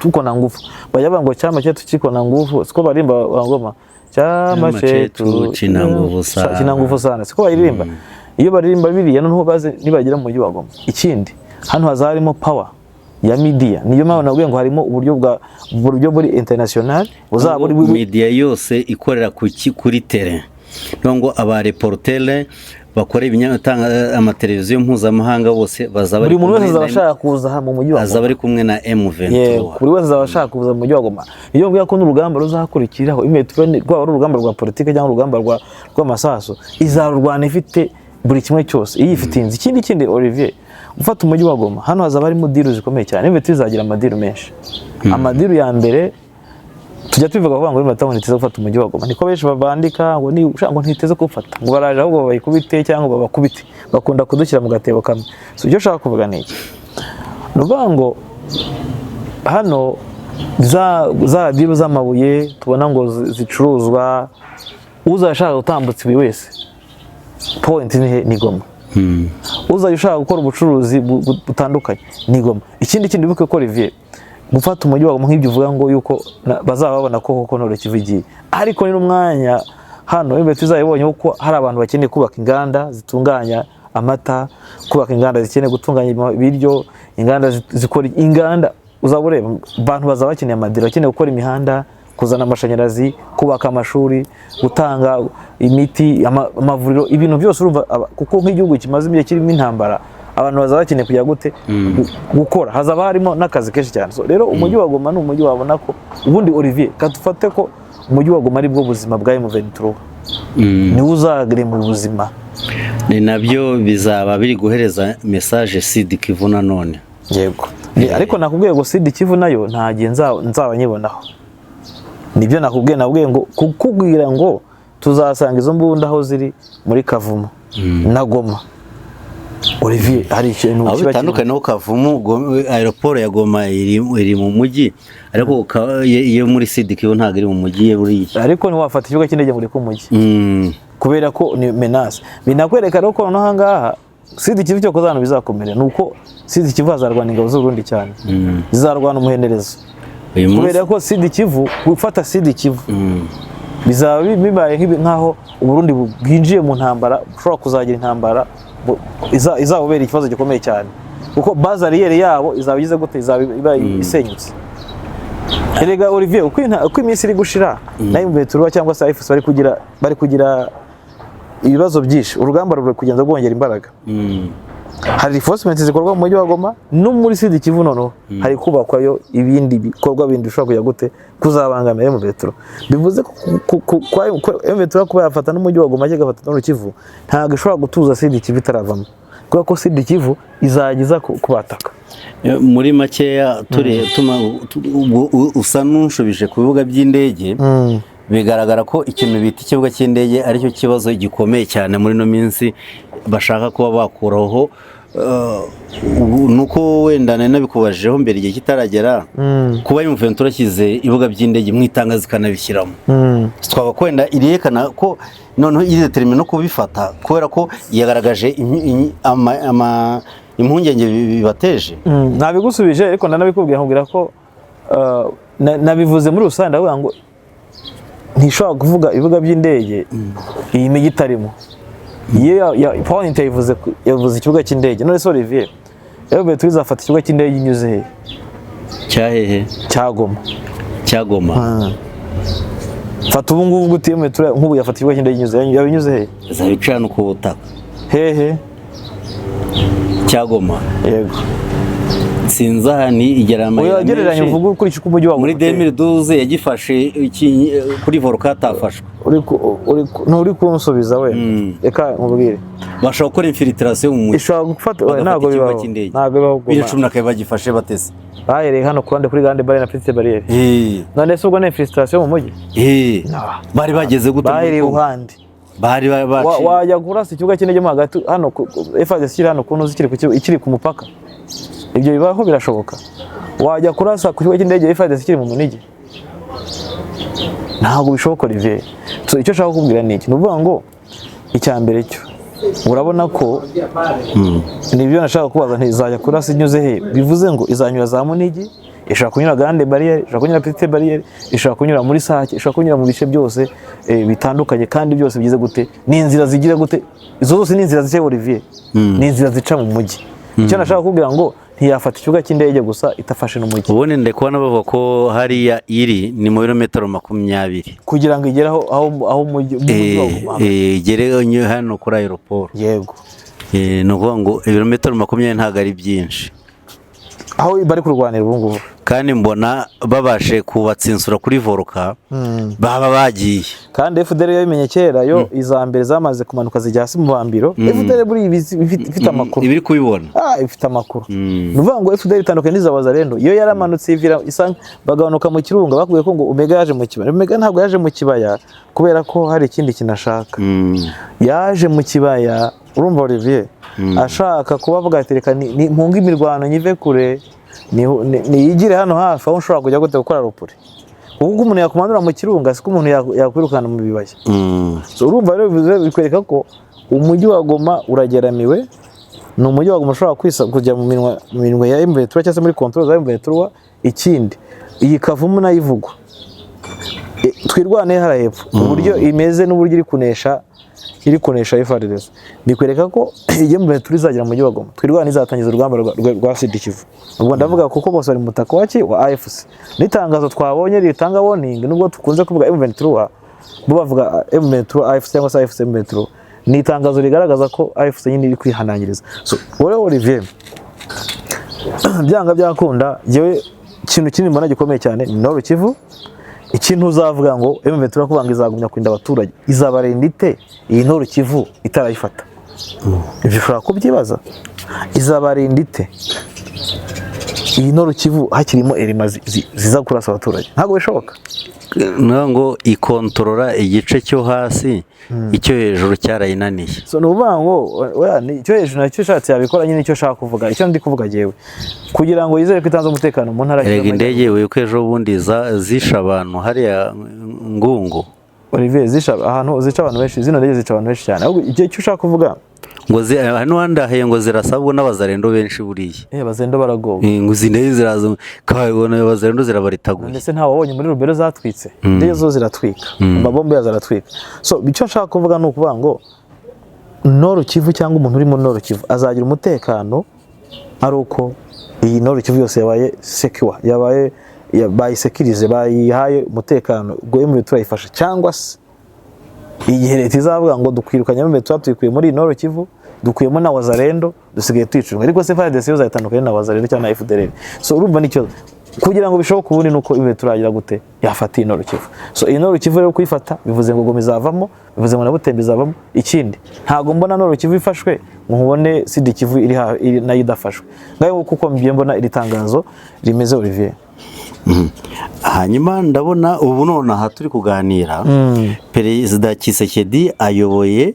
tukona ngufu, bajya ngo cyama cyetu kikona ngufu, siko barimba Goma cyama cyetu kina ngufu sana, siko baririmba. Iyo baririmba biriya noneho baze nibagira mu mujyi wa Goma. Ikindi, hano hazarimo power ya media, niyo mpamvu nabwiye ngo harimo uburyo buri international buzaba buri media yose ikorera kuri terrain, ngo aba reporter bakora ibinyatanga amateleviziyo mpuzamahanga bose bazaba buri muntu wese azabashaka kuza mu mujyi wa Goma, azaba ari kumwe na M23. Buri wese azabashaka kuza mu mujyi wa Goma. Iyo mbwiye ko n'urugamba ruzakurikiraho M23 rwaba urugamba rwa politike cyangwa urugamba rw'amasaso, izarurwana ifite buri kimwe cyose, iyi ifite inzi. Ikindi Olivier, ufata umujyi wa Goma, hano hazaba harimo deal zikomeye cyane. M23 izagira amadiru menshi. Amadiru ya mbere tujya tuvuga ngo batanga niteze gufata umujyi wa Goma, niko benshi babandika ngo ntiteze gufata, ngo baraje ahubwo bayikubite cyangwa babakubite, bakunda kudushyira mu gatebo kamwe. So ibyo ushaka kuvuga ni iki? Nuvuga ngo hano za diru z'amabuye tubona ngo zicuruzwa, uzashaka gutambutsa ibi wese point ni Goma. Uzaye ushaka gukora ubucuruzi butandukanye ni Goma. Ikindi bibuke ko Olivier, gufata umujyi wa Goma nk'ibyo uvuga ngo yuko bazaba babona ko koko nore kivugiye, ariko ni n'umwanya hano M23 izayibonye uko hari abantu bakeneye kubaka inganda zitunganya amata, kubaka inganda zikeneye gutunganya ibiryo, inganda zikora inganda, uzabureba abantu bazaba bakeneye amadira, bakeneye gukora imihanda, kuzana amashanyarazi, kubaka amashuri, gutanga imiti, amavuriro, ibintu byose urumva, kuko nk'igihugu kimaze igihe kirimo intambara, abantu bazaba bakeneye kujya gute gukora, hazaba harimo n'akazi kenshi cyane. So rero umujyi wa Goma ni umujyi wabona ko ubundi Olivier, katufate ko umujyi wa Goma ari bwo buzima bwa M23, ni uzagire mu buzima, ni nabyo bizaba biri guhereza message Sud Kivu nanone. Yego, ariko nakubwiye ngo Sud Kivu nayo ntagiye nzaba nyibonaho. Nibyo nabwiye ngo kukubwira ngo tuzasanga izo mbunda aho ziri muri Kavumu na Goma. Olivier hari ikintu aho bitandukanye n'aho Kavumu aeroport ya Goma iri mu mujyi ariko iyo muri Sud Kivu ntabwo iri mu mujyi buriya ariko ntiwafata ikibuga cy'indege muri ku mujyi kubera ko ni menace binakwereka rero ko noneho ngaha Sud Kivu cyo kozana bizakomera nuko Sud Kivu hazarwana ingabo z'u Burundi cyane zizarwana umuhenderezo kubera ko Sud Kivu gufata Sud Kivu bizaba bibaye nk'aho u Burundi bwinjiye mu ntambara ushobora kuzagira intambara izabubera ikibazo gikomeye cyane kuko base arrière yabo izabigize gute izaba isenyutse. Erega Olivier uko iminsi iri gushira nayo mbeturwa cyangwa se AFC bari kugira ibibazo byinshi urugamba ruri kugenda rwongera imbaraga hari reinforcement zikorwa mu mujyi wa Goma no muri Sud Kivu noneho hari kubakwayo ibindi bikorwa bindi bishobora kujya gute kuzabangamira Mvetro bivuze ko Mvetro kuba yafata n'umujyi wa Goma cyangwa no Kivu ntago ishobora gutuza Sud Kivu itaravamo kuko ko Sud Kivu izagiza kubataka muri makeya usa n'ushubije ku bibuga by'indege bigaragara ko ikintu bita ikibuga cy'indege aricyo kibazo gikomeye cyane muri no minsi bashaka kuba bakuraho nuko wenda nabikubajeho mbere igihe kitaragera kuba Mventura kize ibibuga by'indege mwitanga zikanabishyiramo twaba kwenda irekana ko noneho iridetermine no kubifata kubera ko yagaragaje impungenge bibateje nabigusubije ariko nanabikubwiye nkubwira ko nabivuze muri rusange ndavuga ngo ntishobora kuvuga ibibuga by'indege iyi migi itarimo iyo point yavuze ikibuga cy'indege none se Olivier rero tuzafata ikibuga cy'indege inyuze he cyahehe cyagoma fata ubu ngubu gutiyeme nk'ubu yafata ikibuga cy'indege inyuze yabinyuze he zabicana ku butaka hehe cyagoma yego sinzahani igerama yagereranya uvuga kuri cyo umujyi wa muri 2012 yagifashe kuri volcan atafashwe uri kunsubiza we reka nkubwire bashaka gukora infiltration mu mujyi ishobora gufata ntago bibaho 2010 bagifashe batese bahereye hano kurande kuri grande barriere na petite barriere none se ubwo ne infiltration mu mujyi bari bageze gute bahereye uhandi bari wajya kurasa ikibuga cy'indege mo hagati hano FARDC hano kuntu ikiri ku mupaka ibyo bibaho birashoboka wajya kurasa ku kibuga cy'indege FARDC kiri mu munigi ntabwo bishoboka Olivier icyo nshaka kukubwira ni iki nuvuga ngo icyambere cyo urabona ko nibyo nashaka kubaza ntizajya kurasa inyuze he bivuze ngo izanyura za munigi ishaka kunyura grande barriere ishaka kunyura petite barriere ishaka kunyura muri Sake ishaka kunyura mu bice byose bitandukanye kandi byose bigize gute ni inzira zigira gute izo zose ni inzira zice Olivier ni inzira zica mu mujyi icyo nashaka kubwira ngo ntiyafata ikibuga cy'indege gusa itafashe n'umujyi ubone ndekubona bavuga ko hariya iri ni mu birometero 20 kugira ngo igere aho umujyi igere hano kuri aeroport yego no kuvuga ngo ibirometero 20 ntago ari byinshi aho bari kurwanira ubu ngubu kandi mbona babashe kubatsinsura kuri volcan baba bagiye kandi FDL yabimenye kera yo izambere zamaze kumanuka zijya hasi mu bambiro FDL buri ifite amakuru ibiri kubibona ifite amakuru nuvuga ngo FDL itandukanye n'izabaza rendo iyo yaramanutse ivira isanga bagabanuka mu kirunga bakubwiye ko ngo Omega yaje mu kibaya Omega ntabwo yaje mu kibaya kubera ko hari ikindi kinashaka yaje mu kibaya urumva Olivier ashaka kubavuga ati reka ni mpunga imirwano nyive kure niyigire hano hafi aho ushobora kujya gute gukora rupuri ubwo umuntu yakumanura mu kirunga siko umuntu yakwirukana mu bibaya so urumva rero bikwereka ko umujyi wa Goma urageramiwe ni umujyi wa Goma ushobora kujya mu minwe ya Mventura cyangwa se muri control za Mventura ikindi iyi Kavumu nayivugwa twirwane hara hepfo uburyo imeze n'uburyo iri kunesha FARDC bikwereka ko iyo Mventura izagera mu mujyi wa Goma twirwane izatangiza urugamba rwa Sud Kivu ubwo ndavuga kuko bose bari mutaka wa AFC nitangazo twabonye ritanga warning nubwo tukunze kuvuga Mventura bo bavuga Mventura AFC cyangwa se AFC Mventura ni itangazo rigaragaza ko AFC nyine iri kwihanangiriza so wowe Olivier byanga byakunda yewe ikintu kinini mbona gikomeye cyane ni Nord Kivu ikintu uzavuga ngo Mventura kubanga izagumya kwinda abaturage izabarinda ite iyi Nord Kivu itarayifata ibyo ushobora kubyibaza izabarinda ite iyi Nord Kivu hakirimo elima ziza kurasa abaturage ntabwo bishoboka ngo ikontorora igice cyo hasi, icyo hejuru cyarayinaniye. So ni ukuvuga ngo icyo hejuru nacyo ushatse yabikora nyine, icyo ushaka kuvuga, icyo ndi kuvuga jyewe, kugira ngo yizere ko itanze umutekano mu ntara. Erega indege yewe ko ejo bundi zisha abantu hariya Ngungu. Olivier, zica abantu benshi, zino ndege zica abantu benshi cyane. Ahubwo icyo icyo ushaka kuvuga ngo hano handahaye ngo zirasabwa n'abazarendo benshi buriya. Abazarendo baragowe. Ngo zindege ziraza kabona abazarendo zirabaritaguye. Ndetse nta wabonye muri Rubero zatwitse. Indege zo ziratwika. Amabombe yazo aratwika. So icyo nshaka kuvuga ni ukuvuga ngo Nord Kivu cyangwa umuntu uri muri Nord Kivu azagira umutekano ari uko iyi Nord Kivu yose yabaye secure, yabaye bayisekirize, bayihaye umutekano, ubwo M23 turayifasha, cyangwa se igihe leta izavuga ngo dukwirukanye M23 tuyikuye muri Nord Kivu, dukuyemo na Wazalendo, dusigaye twicunga, ariko se FARDC yo zayitandukanye na Wazalendo cyangwa na FDLR. So urumva nicyo kugira ngo bishoboke ubundi nuko M23 turagira gute yafata Nord Kivu. So iyi Nord Kivu rero kuyifata bivuze ngo Goma izavamo, bivuze ngo na Butembe izavamo. Ikindi ntago mbona Nord Kivu ifashwe ngo nkubone Sud Kivu iri nayo idafashwe, ngaho kuko mbiye mbona iri tangazo rimeze Olivier. Hanyuma ndabona ubu none aha turi kuganira Perezida Tshisekedi ayoboye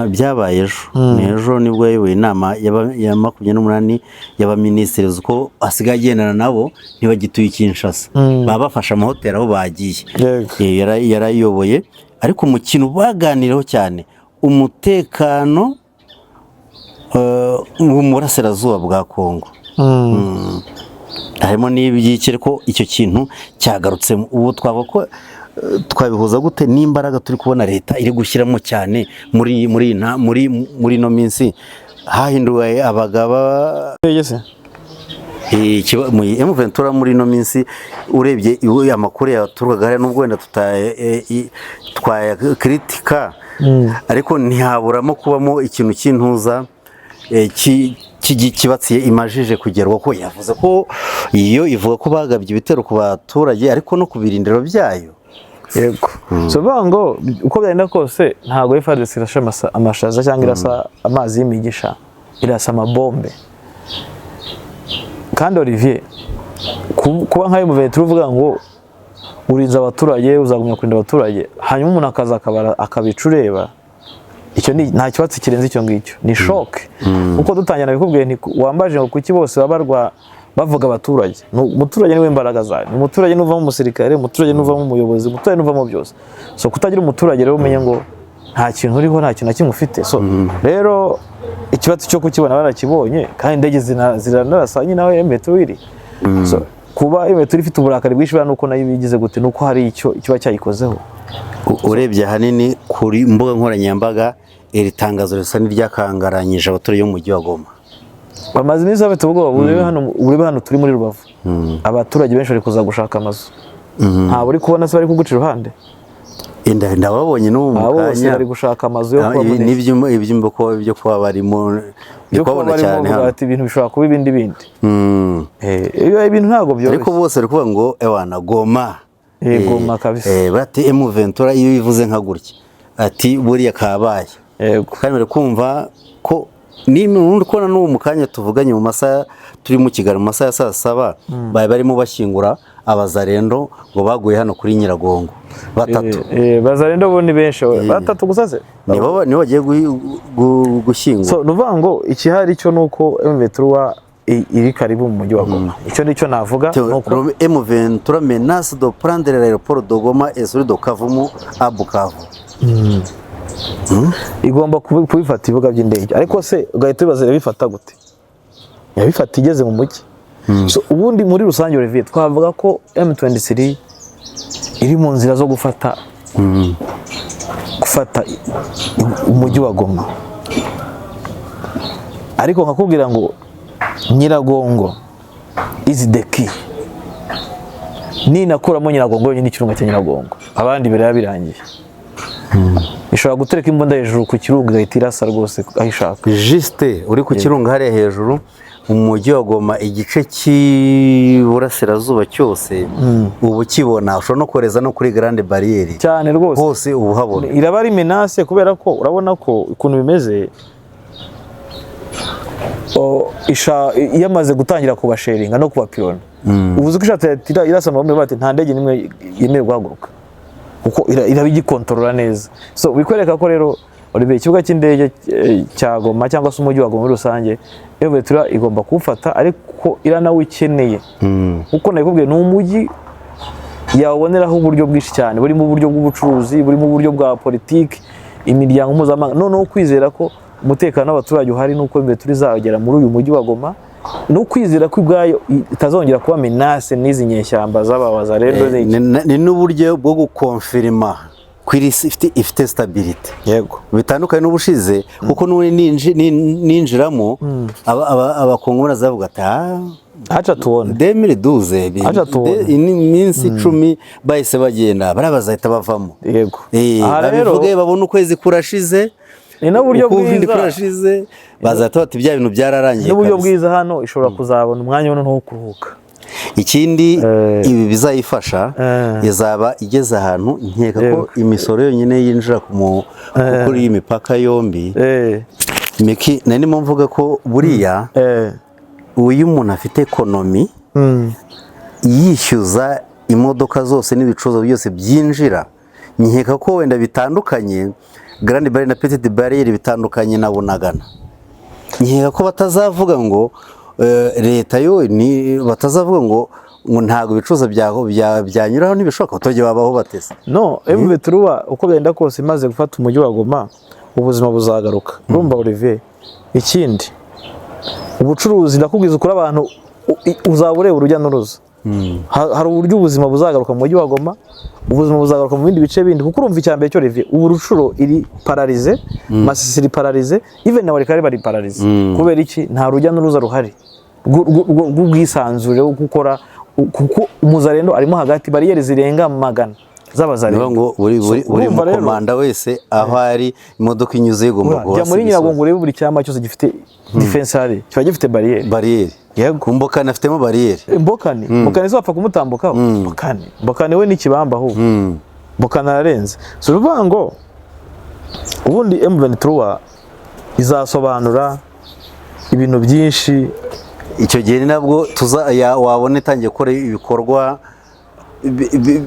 byabaye ejo nibwo yayoboye inama ya 28 y'abaminisitiri, uko asigaye agendana nabo ntibagituye Kinshasa, baba bafasha amahoteli aho bagiye. Yarayoboye, ariko umukino baganiraho cyane umutekano mu burasirazuba bwa Kongo. Harimo n'ibyikire ko icyo kintu cyagarutse. Ubu twabihuza gute n'imbaraga turi kubona leta iri gushyiramo cyane muri no minsi hahinduwe abagaba M23 muri no minsi. Urebye amakuru yaturukaga hari n'ubwo wenda twayakritika, ariko ntihaburamo kubamo ikintu cy'intuza kibatsiye imajije kugerwa, ko yavuze ko iyo ivuga ko bagabye ibitero ku baturage ariko no ku birindiro byayo. Yego. So bango uko byagenda kose ntago FARDC irasha amashaza cyangwa irasa amazi y'imigisha, irasa amabombe. Kandi Olivier, kuba nkayo muveye turuvuga ngo urinza abaturage, uzagumya kurinda abaturage, hanyuma umuntu akaza akabicureba, icyo ni nta kibatsi kirenze icyo ngicyo, ni shock. Uko dutangira bikubwiye ni wambaje ngo kuki bose babarwa bavuga abaturage. Umuturage niwe imbaraga zayo, umuturage n'uvamo umusirikare, umuturage n'uvamo umuyobozi, umuturage n'uvamo byose. So kutagira umuturage rero umenye ngo nta kintu uriho, nta kintu na kimwe ufite. So rero ikibatsi cyo kukibona barakibonye, kandi indege ziranarasa nyine nawe M23. So kuba M23 ifite uburakari bwinshi bana nuko nayo bigize gute, nuko hari icyo kiba cyayikozeho. Urebye hanini kuri mbuga nkoranyambaga iri tangazo risa n'iryakangaranyije abaturage mu mujyi wa Goma. Bamaze iminsi bafite ubwoba. Urebe hano turi muri Rubavu, abaturage benshi bari kuza gushaka amazu, ntabwo uri kubona se bari kuguca iruhande. Ndababonye n'ubu mukanya bari gushaka amazu yo kuba muri n'ibyimbo byo kuba barimo kubona cyane hano, ati ibintu bishobora kuba ibindi ibintu ntabwo byoroshye, ariko bose bari kuvuga ngo ewana Goma. Goma kabisa. Bati M23 iyo bivuze nka gutya ati buriya kabaye. Kandi bari kumva ko n'undi kubona n'uwo mukanya tuvuganye mu masaha turi mu Kigali mu masaha ya 7 barimo bashyingura abazarendo ngo baguye hano kuri Nyiragongo batatu. Bazarendo bo ni benshi, batatu gusa se nibo bagiye gushyingura. So nuvuga ngo ikihari cyo nuko M23 iri karibu mu mujyi wa Goma. Icyo nicyo navuga, nuko M23 menace de prendre l'aéroport de Goma et celui de Kavumu à Bukavu. Igomba kubifata ibibuga by'indege, ariko se ugahita bibaza bifata gute? Yabifata igeze mu mujyi. So ubundi muri rusange Olivier twavuga ko M23 iri mu nzira zo gufata umujyi wa Goma, ariko nkakubwira ngo Nyiragongo is the key. Ninakuramo Nyiragongo yonyine ikirunga cya Nyiragongo, abandi biraba birangiye. Ishobora gutereka imbunda hejuru ku kirunga igahita irasa rwose ahishaka. Juste uri ku kirunga hariya hejuru umujyi wa Goma, igice cy'iburasirazuba cyose ubu kibona, ushobora no koreza no kuri Grande Barriere cyane rwose, hose ubu habona. Iraba ari menace kubera ko urabona ko ukuntu bimeze. Yamaze gutangira kubasheringa no kubapirona. ubuze ko ishatse irasama bamwe bati nta ndege nimwe yemerewe guhaguruka kuko irabigikontorora neza. So bikwereka ko rero Olivier, ikibuga cy'indege cya Goma cyangwa se umujyi wa Goma muri rusange M23 igomba kuwufata, ariko iranawikeneye kuko nakubwiye ni umujyi yawuboneraho uburyo bwinshi cyane, burimo uburyo bw'ubucuruzi, burimo uburyo bwa politiki, imiryango mpuzamahanga, noneho kwizera ko umutekano w'abaturage uhari nuko M23 izagera muri uyu mujyi wa Goma, no kwizera ko ubwayo itazongera kuba menace n'izi nyeshyamba z'ababaza rero ni n'uburyo bwo gukonfirima kw'isi ifite stability. Yego, bitandukanye n'ubushize kuko ninjiramo abakongomani bazavuga ati acha tuone 2012 iminsi 10 bahise bagenda barabazahita bavamo. Yego, babivuge babona ukwezi kurashize, ni n'uburyo bwiza kurashize bazahita bati bya bintu byararangiye. N'uburyo bwiza hano ishobora kuzabona umwanya wo kuruhuka. Ikindi ibi bizayifasha yazaba igeze ahantu nkeka ko imisoro yonyine yinjira kuri iyi mipaka yombi. Miki nani mvuga ko buriya uyu muntu afite ekonomi yishyuza imodoka zose n'ibicuruzwa byose byinjira, nkeka ko wenda bitandukanye Grande Barriere na Petite Barriere bitandukanye na Bunagana. Nkeka ko batazavuga ngo leta yo ni batazavuga ngo ntago ibicuruza byanyuraho n'ibishoboka abaturage babaho batese. No, M23 uko byenda kose imaze gufata umujyi wa Goma ubuzima buzagaruka. Urumva Olivier, ikindi ubucuruzi ndakubwiza ukuri abantu uzabure urujya n'uruza. Hari uburyo ubuzima buzagaruka mu mujyi wa Goma, ubuzima buzagaruka mu bindi bice bindi kuko urumva icyambere cyo Olivier, ubu rucuro iri paralize, Masisi iri paralize, even na Walikale bari paralize. Kubera iki? Nta rujya n'uruza ruhari rw'ubwisanzure wo gukora kuko umuzarendo arimo hagati bariyeri zirenga magana z'abazarendo ngo buri mukomanda wese aho ari imodoka inyuze igomba guhasiga. Muri Nyiragongo rero buri cyama cyose gifite defense hari kiba gifite bariyeri. Yego, Mbokani afitemo bariyeri. Mbokani zo bapfa kumutambukaho. Mbokani we n'ikibamba aho. Mbokani ararenze. So ruvuga ngo ubundi M23 izasobanura ibintu byinshi. Icyo gihe nabwo wabona itangiye gukora ibikorwa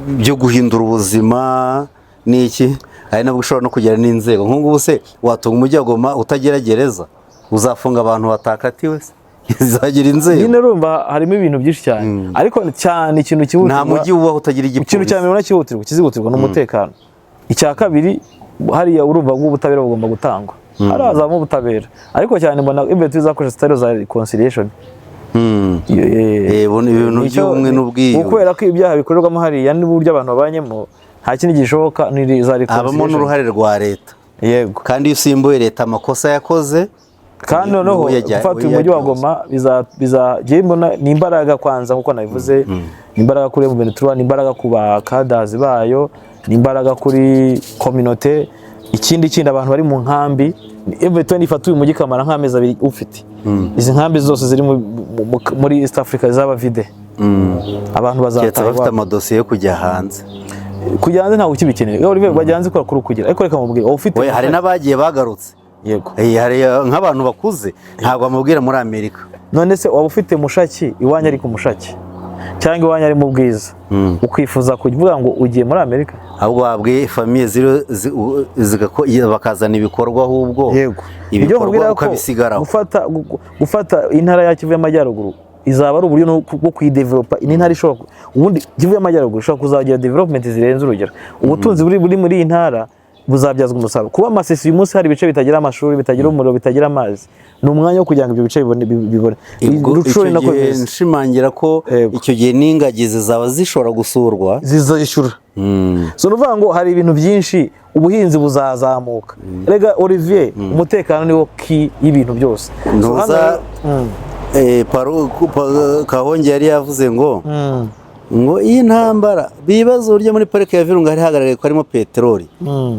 byo guhindura ubuzima n'iki, ari nabwo ushobora no kugera n'inzego. Nk'ubu se watunga umujyi wa Goma utagira gereza, uzafunga abantu batakatiwe se izagira inzego. Nyine urumva harimo ibintu byinshi cyane, ariko cyane ikintu kihutirwa, nta mujyi ubaho utagira igipolisi. Ikintu cyane ubona kizihutirwa n'umutekano. Icya kabiri hariya urumva ubutabera bugomba gutangwa, harazamo ubutabera, ariko cyane mbona M23 izakoresha style za reconciliation. Ibintu by'ubumwe n'ubwiyunge, kubera ko ibyaha bikorerwamo hariya n'uburyo abantu babanyemo nta kindi gishoboka ni za reconciliation. Habamo n'uruhare rwa leta. Yego, kandi iyo usimbuye leta amakosa yakoze, kandi noneho gufata umujyi wa Goma mbona ni imbaraga kwanza nkuko nabivuze, ni imbaraga kuri M23, ni imbaraga ku bakadazi bayo, ni imbaraga kuri communauté. Ikindi abantu bari mu nkambi, M23 ifata uyu mujyi kamara nk'amezi abiri ufite. Izi nkambi zose ziri muri East Africa zaba vide. Abantu bazataha bafite amadosiye yo kujya hanze. Kujya hanze ntawe ukibikeneye. Olivier bajya hanze kora kugira, ariko reka mubwire ufite. Hari n'abagiye bagarutse. Yego, hari nk'abantu bakuze ntabwo bamubwira muri Amerika. None se waba ufite Mushaki iwanya ari ku Mushaki cyangwa iwanya ari mu Bwiza, ukifuza kuvuga ngo ugiye muri Amerika? Ahubwo wabwiye famiye bakazana ibikorwa, ahubwo ibikorwa ukabisigaraho. Gufata intara ya Kivu y'Amajyaruguru izaba ari uburyo bwo kuyidevelopa. Intara ishobora ubundi Kivu y'Amajyaruguru ishobora kuzagira development zirenze urugero. Ubutunzi buri muri iyi ntara buzabyazwa umusaruro. Kuba Masisi uyu munsi hari ibice bitagira amashuri, bitagira umuriro, bitagira amazi, ni umwanya wo kugira ngo ibyo bice bibone. Nshimangira ko icyo gihe n'ingagi zizaba zishobora gusurwa, zizishyura. So nuvuga ngo hari ibintu byinshi, ubuhinzi buzazamuka. Rega Olivier, umutekano niwo ki y'ibintu byose. Kahonge yari yavuze ngo iyi ntambara bibaza uburyo muri parike ya Virunga hari hagaragaye ko harimo peteroli,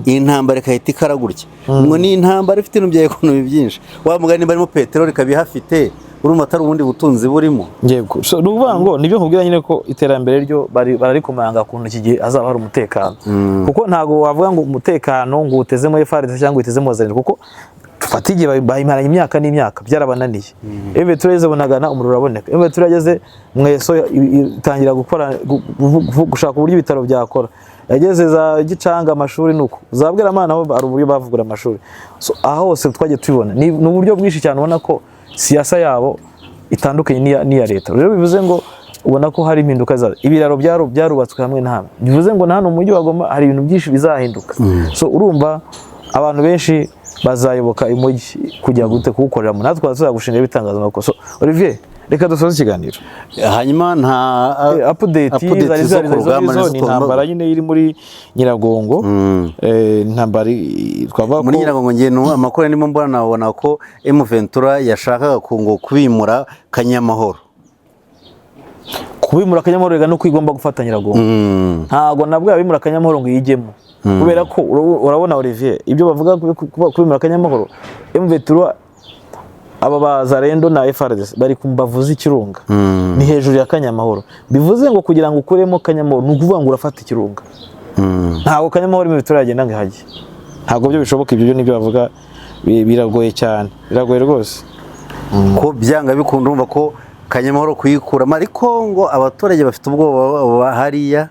iyi ntambara ikahita ikara gutya, ngo ni intambara ifite ibintu bya ekonomi byinshi. Wa mugani barimo peteroli kabihafite, urumva atari ubundi butunzi burimo. Yego, so nuvuga ngo nibyo nkubwira nyine ko iterambere ryo bararikomanga kuntu iki gihe azaba hari umutekano. Kuko ntago wavuga ngo umutekano ngo utezemo FARDC cyangwa utezemo Zalendo, kuko fata igihe bayimaranye imyaka n'imyaka byarabananiye. M23 izabonagana umuriro uraboneka. M23 yageze mweso itangira gukora gushaka uburyo ibitaro byakora. Yageze za Gicanga amashuri nuko zabwira amana aho ari uburyo bavugura amashuri. So aho hose twagiye tubibona ni uburyo bwinshi cyane ubona ko siyasa yabo itandukanye n'iya leta. Rero bivuze ngo ubona ko hari impinduka zazo. Ibiraro byarubatswe hamwe na hamwe. Bivuze ngo na hano mu mujyi wa Goma hari ibintu byinshi bizahinduka. So urumva abantu benshi bazayoboka imujyi kujya gute kuwukorera mu natwe tuzagushinga ibitangazamakuru. So Olivier, reka dusoze ikiganiro. Hanyuma nta update zari ni intambara nyine iri muri Nyiragongo. Intambara twava muri Nyiragongo ngeno amakuru ndimo mbona nabona ko M23 yashakaga kungo kubimura Kanyamahoro. Kubimura Kanyamahoro rega no kwigomba gufata Nyiragongo. Ntago nabwo abimura Kanyamahoro ngo yigemo. Kubera ko urabona Olivier ibyo bavuga kubimura Kanyamahoro M23 aba bazarendo na FARDC bari kumbavuza ikirunga ni hejuru ya Kanyamahoro. Bivuze ngo kugira ngo ukuremo Kanyamahoro nukuvuga ngo urafata ikirunga. Ntago Kanyamahoro M23 yagenda ngo haje. Ntago byo bishoboka ibyo nibyo bavuga biragoye cyane. Biragoye rwose. Ko byanga bikunda urumva ko Kanyamahoro kuyikuramo ariko ngo abaturage bafite ubwoba hariya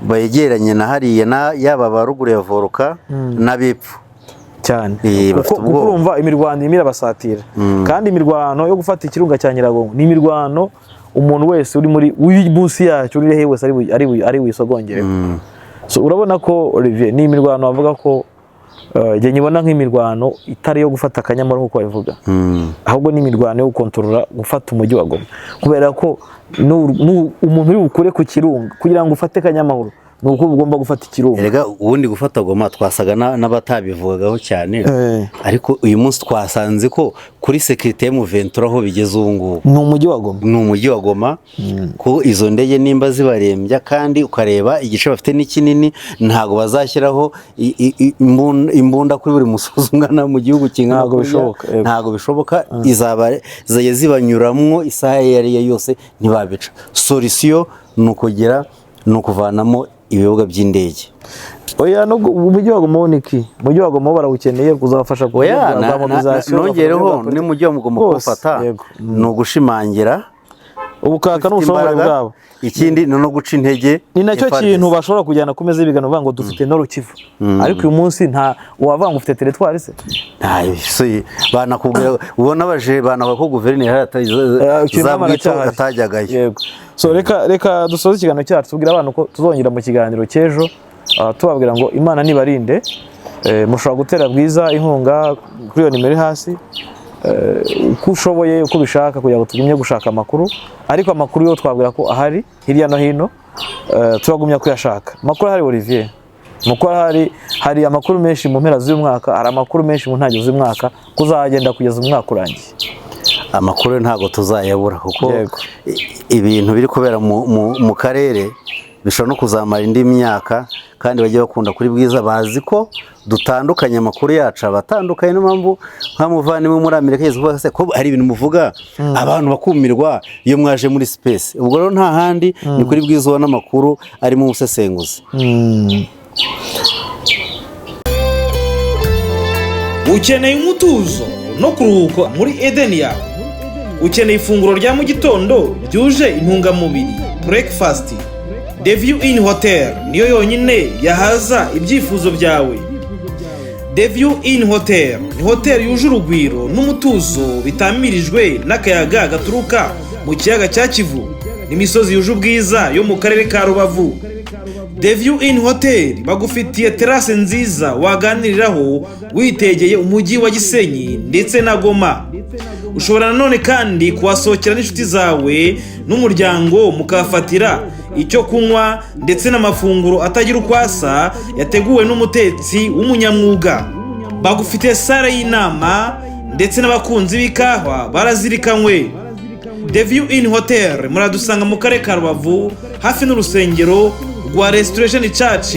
bayegeranye na hariya yaba baruguru ya Voruka n'abepfo cyane kuko urumva imirwano imira basatira kandi imirwano yo gufata ikirunga cya Nyiragongo ni imirwano umuntu wese uri muri munsi yacu uri hehe wese ari wisogongere. So urabona ko Olivier ni imirwano bavuga ko je nyibona nk'imirwano itari yo gufata Kanyamahoro nkuko babivuga ahubwo ni imirwano yo gukontorora gufata umujyi wa Goma kubera ko umuntu uri bukure ku kirunga kugira ngo ufate Kanyamahoro nuko ugomba gufata ikirunga. Erega ubundi gufata Goma twasaga n'abatabivugagaho cyane ariko uyu munsi twasanze ko kuri security M23 aho bigeze ubu ngubu ni umujyi wa Goma ko izo ndege nimba zibarembya kandi ukareba igice bafite n'ikinini ntago bazashyiraho imbunda kuri buri musozi ungana mu gihugu kingana ntago bishoboka izaba zibanyuramwo isaha yari yose ntibabica. Solution nukugira nukuvanamo ibibuga by'indege. Oya no umujyi wa Goma niki umujyi wa Goma barawukeneye kuzafasha kugira mobilisation nongereho ni mujyi mugomba kufata no gushimangira ubukaka n'ubushobora bwabo. Ikindi no guca intege ni nacyo kintu bashobora kujyana kumeze ibigano vango dufite no Rukivu ariko uyu munsi nta wavanga ufite territoire se banakubwira ubona baje banakwa ko guverineri zabwito atajyagayo. Yego. So reka dusoze ikiganiro cyacu tubwira abantu ko tuzongera mu kiganiro cyejo tubabwira ngo Imana nibarinde mushobora gutera Bwiza inkunga kuri yo nimero hasi uko ushoboye uko bishaka kugira ngo tugumye gushaka amakuru ariko amakuru yo twabwira ko ahari hirya no hino turagumya kuyashaka. Amakuru hari Olivier amakuru hari amakuru menshi mu mpera z'uyu mwaka hari amakuru menshi mu ntangiriro z'uyu mwaka kuzagenda kugeza umwaka urangiye. Amakuru ntago tuzayabura kuko ibintu biri kubera mu karere bishobora no kuzamara indi myaka kandi bagiye bakunda kuri Bwiza bazi ko dutandukanye amakuru yacu abatandukanye n'impamvu nkamuvandimwe muri Amerika yizuba se ko hari ibintu muvuga abantu bakumirwa iyo mwaje muri space. Ubwo rero nta handi ni kuri Bwiza ubona amakuru ari mu busesenguzi. Ukeneye umutuzo no kuruhuka muri Eden yawe. Ukeneye ifunguro rya mu gitondo ryuje intungamubiri breakfast. The View Inn Hotel niyo yonyine yahaza ibyifuzo byawe. The View Inn Hotel ni hotel yuje urugwiro n'umutuzo bitamirijwe n'akayaga gaturuka mu kiyaga cya Kivu n'imisozi yuje ubwiza yo mu karere ka Rubavu. The View Inn Hotel bagufitiye terrasse nziza waganiriraho witegeye umujyi wa Gisenyi ndetse na Goma. Ushobora nanone kandi kuhasohokera n'inshuti zawe n'umuryango mukafatira icyo kunywa ndetse n'amafunguro atagira ukwasa yateguwe n'umutetsi w'umunyamwuga. Bagufitiye sale y'inama ndetse n'abakunzi b'ikahwa barazirikanywe. The View Inn Hotel muradusanga mu karere ka Rubavu hafi n'urusengero rwa Restoration Church.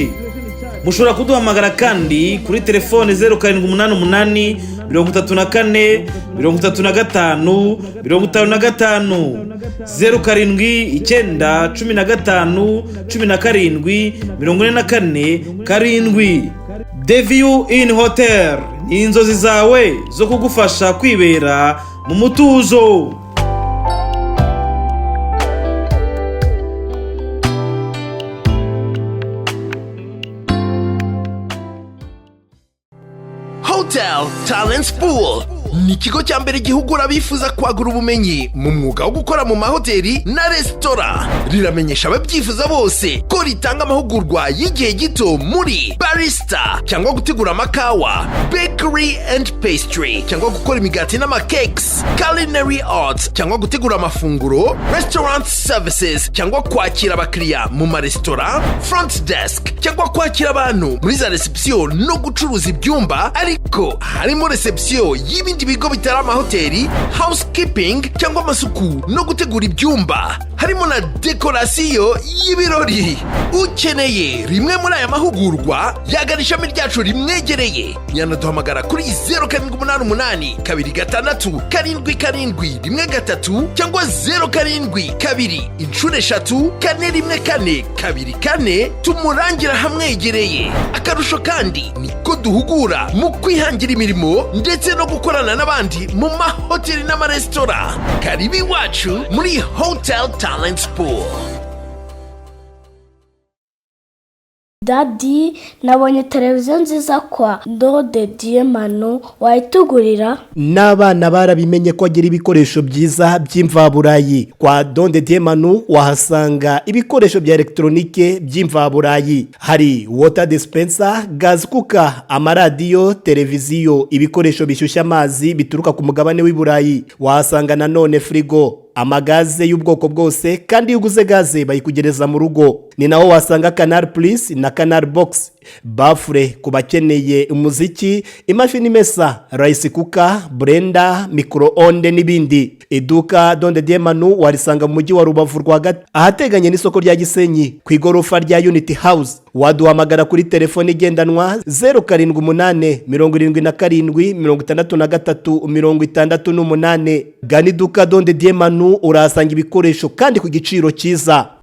Mushobora kuduhamagara kandi kuri telefone 0788 34 35 55 07 15 17 17 44 7. The View Inn Hotel ni inzozi zawe zo kugufasha kwibera mu mutuzo. Hotel Talents Pool ni ikigo cya mbere gihugura abifuza kwagura ubumenyi mu mwuga wo gukora mu mahoteli na resitora. Riramenyesha ababyifuza bose ko ritanga amahugurwa y'igihe gito muri barista cyangwa gutegura amakawa, bakery and pastry cyangwa gukora imigati n'amakekes, culinary arts cyangwa gutegura amafunguro, restaurant services cyangwa kwakira abakiriya mu maresitora, front desk cyangwa kwakira abantu muri za reception no gucuruza ibyumba, ariko harimo reception y'ibindi bigo bitari amahoteli, housekeeping cyangwa amasuku no gutegura ibyumba, harimo na dekorasiyo y'ibirori. Ukeneye rimwe muri aya mahugurwa yagana ishami ryacu rimwegereye, yanaduhamagara kuri 0788 267 7713 cyangwa 0722 3 414 24 tumurangira hamwegereye. Akarusho kandi niko duhugura mu kwihangira imirimo ndetse no gukorana n'abandi mu mahoteli n'amaresitora. Karibu iwacu muri Hotel Talents Pool. Daddy, nabonye televiziyo nziza kwa Ndode Diemano, wayitugurira? N'abana barabimenye ko agira ibikoresho byiza by'imvaburayi. Kwa Ndode Diemano wahasanga ibikoresho bya elektronike by'imvaburayi. Hari water dispenser, gas cooker, amaradiyo, televiziyo, ibikoresho bishyushya amazi bituruka ku mugabane w'Iburayi. Wahasanga nanone frigo, amagaze y'ubwoko bwose, kandi iyo uguze gaze bayikugereza mu rugo. Ni naho wasanga Canal Plus na Canal Box, bafure ku bakeneye umuziki, imashini imesa, rice cooker, blender, micro-onde n'ibindi. Iduka Ndode Diemano warisanga mu mujyi wa Rubavu rwagati ahateganye n'isoko rya Gisenyi ku igorofa rya Unity House. Waduhamagara kuri telefone igendanwa 078 77 63 68. Gana iduka Ndode Diemano urahasanga ibikoresho kandi ku giciro cyiza.